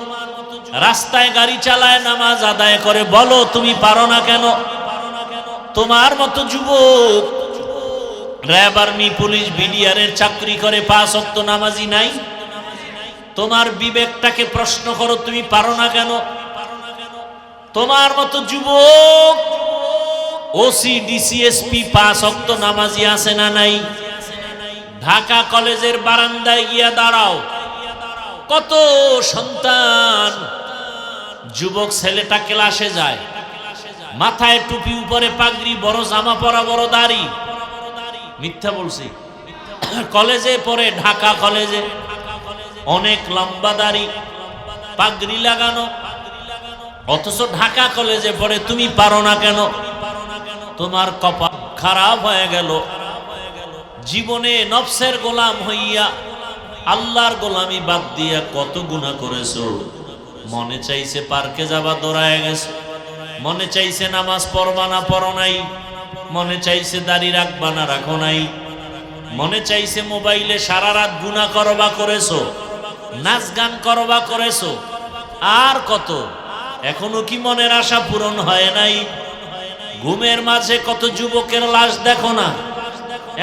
রাস্তায় গাড়ি চালায়, নামাজ আদায় করে, বলো তুমি পারো না কেন? তোমার মতো যুবক র্যাব, আর্মি, পুলিশ, বিডিআরের চাকরি করে, 5 ওয়াক্ত নামাজি নাই? তোমার বিবেকটাকে প্রশ্ন করো, তুমি পারো না কেন? তোমার মতো যুবক ওসি, ডিসিএসপি, 5 ওয়াক্ত নামাজি আছে না নাই? ঢাকা কলেজের বারান্দায় গিয়া দাঁড়াও, কত সন্তান যুবক ছেলেটা ক্লাসে যায়, মাথায় টুপি, উপরে পাগড়ি, বড় জামা পরা, বড় দাড়ি। মিথ্যা বলছি? কলেজে পড়ে, ঢাকা কলেজে, অনেক লম্বা দাড়ি, পাগড়ি লাগানো, অথচ ঢাকা কলেজে পড়ে। তুমি পারো না কেন? তোমার কপাল খারাপ হয়ে গেল। জীবনে নফসের গোলাম হইয়া আল্লাহর গোলামি বাদ দিয়া কত গুনাহ করেছো। মনে চাইছে পার্কে যাবা, দৌড়ায় গেছো। মনে চাইছে নামাজ পড়বা না, পড়ো নাই। মনে চাইছে দাড়ি রাখবা না, রাখো নাই। মনে চাইছে মোবাইলে সারা রাত গুনাহ করবা, করেছো। নাচ গান করবা, করেছো। আর কত? এখনো কি মনের আশা পূরণ হয় নাই? ঘুমের মাঝে কত যুবকের লাশ দেখো না?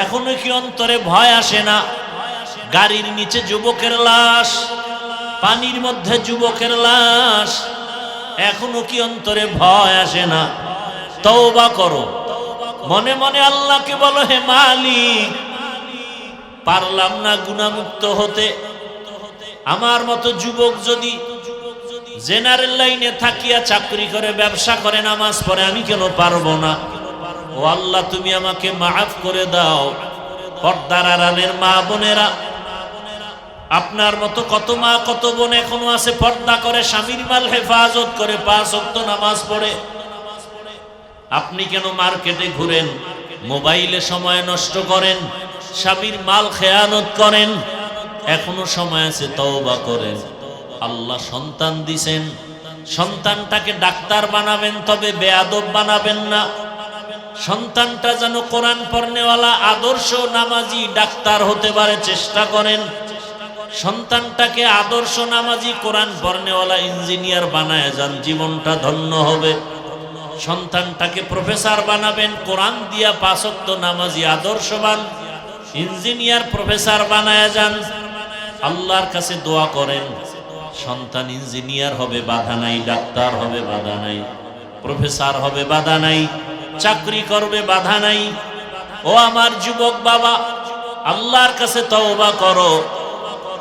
এখনো কি অন্তরে ভয় আসে না? গাড়ির নিচে যুবকের লাশ, পানির মধ্যে যুবকের লাশ, এখনো কি অন্তরে ভয় আসে না? তওবা করো, মনে মনে আল্লাহকে বলো, হে মালিক, পারলাম না গুনাহমুক্ত হতে। আমার মতো যুবক যদি জেনারেল লাইনে থাকিয়া চাকরি করে, ব্যবসা করে, নামাজ পড়ে, আমি কেন পারবো না? ও আল্লাহ, তুমি আমাকে মাফ করে দাও। পর্দার আড়ালের মা বোনেরা, আপনার মতো কত মা কত বোন এখনো আছে পর্দা করে, স্বামীর মাল হেফাজত করে, 5 ওয়াক্ত নামাজ পড়ে। আপনি কেন মার্কেটে ঘুরেন, মোবাইলে সময় নষ্ট করেন, স্বামীর মাল খেয়ানত করেন? এখনো সময় আছে, তওবা করেন। আল্লাহ সন্তান দিছেন, সন্তানটাকে ডাক্তার বানাবেন, তবে বেয়াদব বানাবেন না। সন্তানটা যেন কোরআন পড়নেওয়ালা, আদর্শ নামাজি ডাক্তার হতে পারে, চেষ্টা করেন। সন্তানটাকে আদর্শ নামাজি, কোরআন পড়নেওয়ালা ইঞ্জিনিয়ার বানায় যান, জীবনটা ধন্য হবে। সন্তানটাকে প্রফেসর বানাবেন, কোরআন দিয়া 5 ওয়াক্ত নামাজি, আদর্শবান ইঞ্জিনিয়ার প্রফেসর বানায় যান। আল্লাহর কাছে দোয়া করেন, সন্তান ইঞ্জিনিয়ার হবে, বাধা নাই, ডাক্তার হবে, বাধা নাই, প্রফেসর হবে, বাধা নাই, চাকরি করবে, বাধা নাই। ও আমার যুবক বাবা, আল্লাহর কাছে তওবা করো।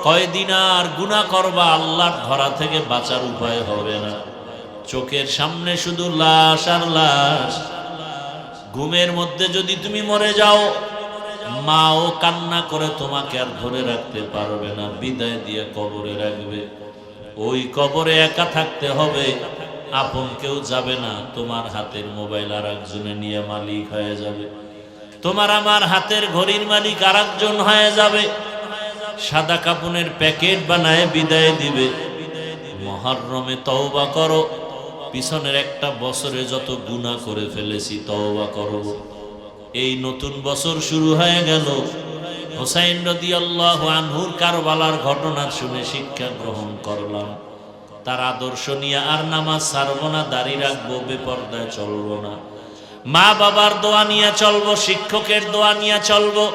কয়দিন আর গুনাহ করবা, আল্লাহর ধরা থেকে বাঁচার উপায় হবে না। চোখের সামনে শুধু লাশ আর লাশ। ঘুমের মধ্যে যদি তুমি মরে যাও, মাও কান্না করে তোমাকে আর ধরে রাখতে পারবে না, বিদায় দিয়ে কবরে রাখবে। ওই কবরে একা থাকতে হবে, আপন কেউ যাবে না। তোমার হাতের মোবাইল আর একজনে নিয়ে মালিক হয়ে যাবে, তোমার আমার হাতের ঘড়ির মালিক আর একজন হয়ে যাবে। সাদা কাপনের প্যাকেট বানায় বিদায় দিবে। মুহররমে তওবা করো, পিছনের একটা বছরে যত গুনাহ করে ফেলেছি তওবা করব। এই নতুন বছর শুরু হয়ে গেল। হুসাইন রাদিয়াল্লাহু আনহুর কারবালার ঘটনা শুনে শিক্ষা গ্রহণ করলাম। তার আদর্শ নিয়ে আর নামাজ ছাড়বো না, দাড়ি রাখবো, বেপরদায় চলবো না। মা বাবার দোয়া নিয়ে চলবো, শিক্ষকের দোয়া নিয়ে চলবো,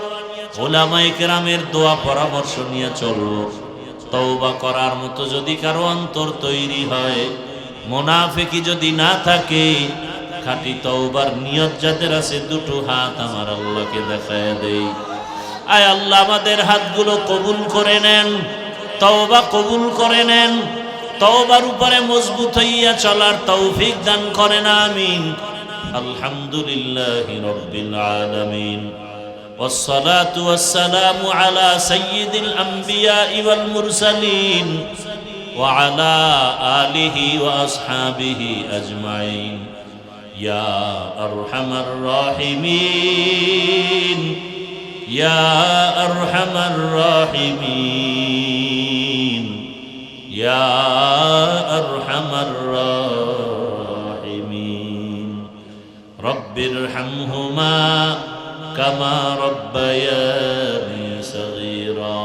উলামায়ে কেরামের দোয়া পরামর্শ নিয়ে চলবো। তওবা করার মতো যদি কারো অন্তর তৈরি হয়, মুনাফিকি যদি না থাকে, খাঁটি তওবার নিয়ত যাদের আছে, দুটো হাত আমার আল্লাহকে দেখায় দেই। আয় আল্লাহ, আমাদের হাতগুলো কবুল করে নেন, তওবা কবুল করে নেন, তওবার উপরে মজবুত হইয়া চলার তৌফিক দান করেন, আমিন। আলহামদুলিল্লাহি রাব্বিল আলামিন, ওয়াসসালাতু ওয়াসসালামু আলা সাইয়্যিদিল আমবিয়াই ওয়াল মুরসালিন ওয়া আলা আলিহি ওয়া আসহাবিহি আজমাইন। ইয়া আরহামার রাহিমিন, ইয়া আরহামার রাহিমিন, ইয়া আরহামার রাহিমিন। রব্বিরহামহুমা কামা রব্বায়ানি সগীরা।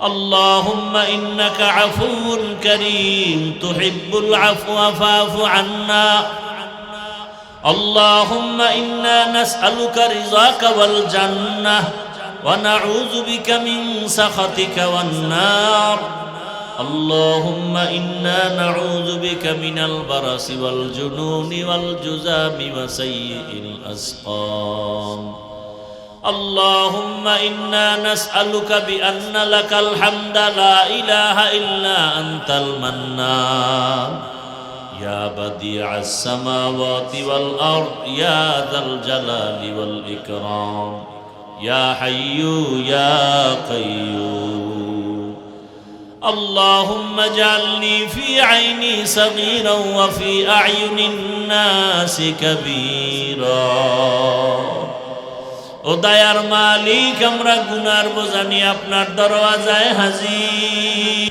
আল্লাহুম্মা ইন্নাকা আফুউন কারীম তুহিব্বুল আফওয়া ফা'ফু আন্না। আল্লাহুম্মা ইন্না নাসআলুকা রিযাকা ওয়াল জান্নাহ ওয়া নাউযু বিকা মিন সাখাতিকা ওয়ান নার। আল্লাহুম্মা ইন্না নাউযু বিকা মিনাল বারাসি ওয়াল জুনুনি ওয়াল জুযামি ওয়া সাইয়্যিল আসকাম। আল্লাহুম্মা ইন্না নাসআলুকা বিআন্না লাকাল হামদা লা ইলাহা ইল্লা আনতাল মান্নান। ইয়া বাদিআস সামাওয়াতি ওয়াল আরদ ইয়া যাল জালালি ওয়াল ইকরাম। ইয়া হাইয়্যু ইয়া কাইয়্যুম। আল্লাহুম্মা জাআলনি ফি আইনি সাগীরান ওয়া ফি আ'য়ুনিন নাসি কাবীরা। ও দয়ার মালিক, আমরা গুনার বোঝা নিয়ে আপনার দরওয়াজায় হাজির।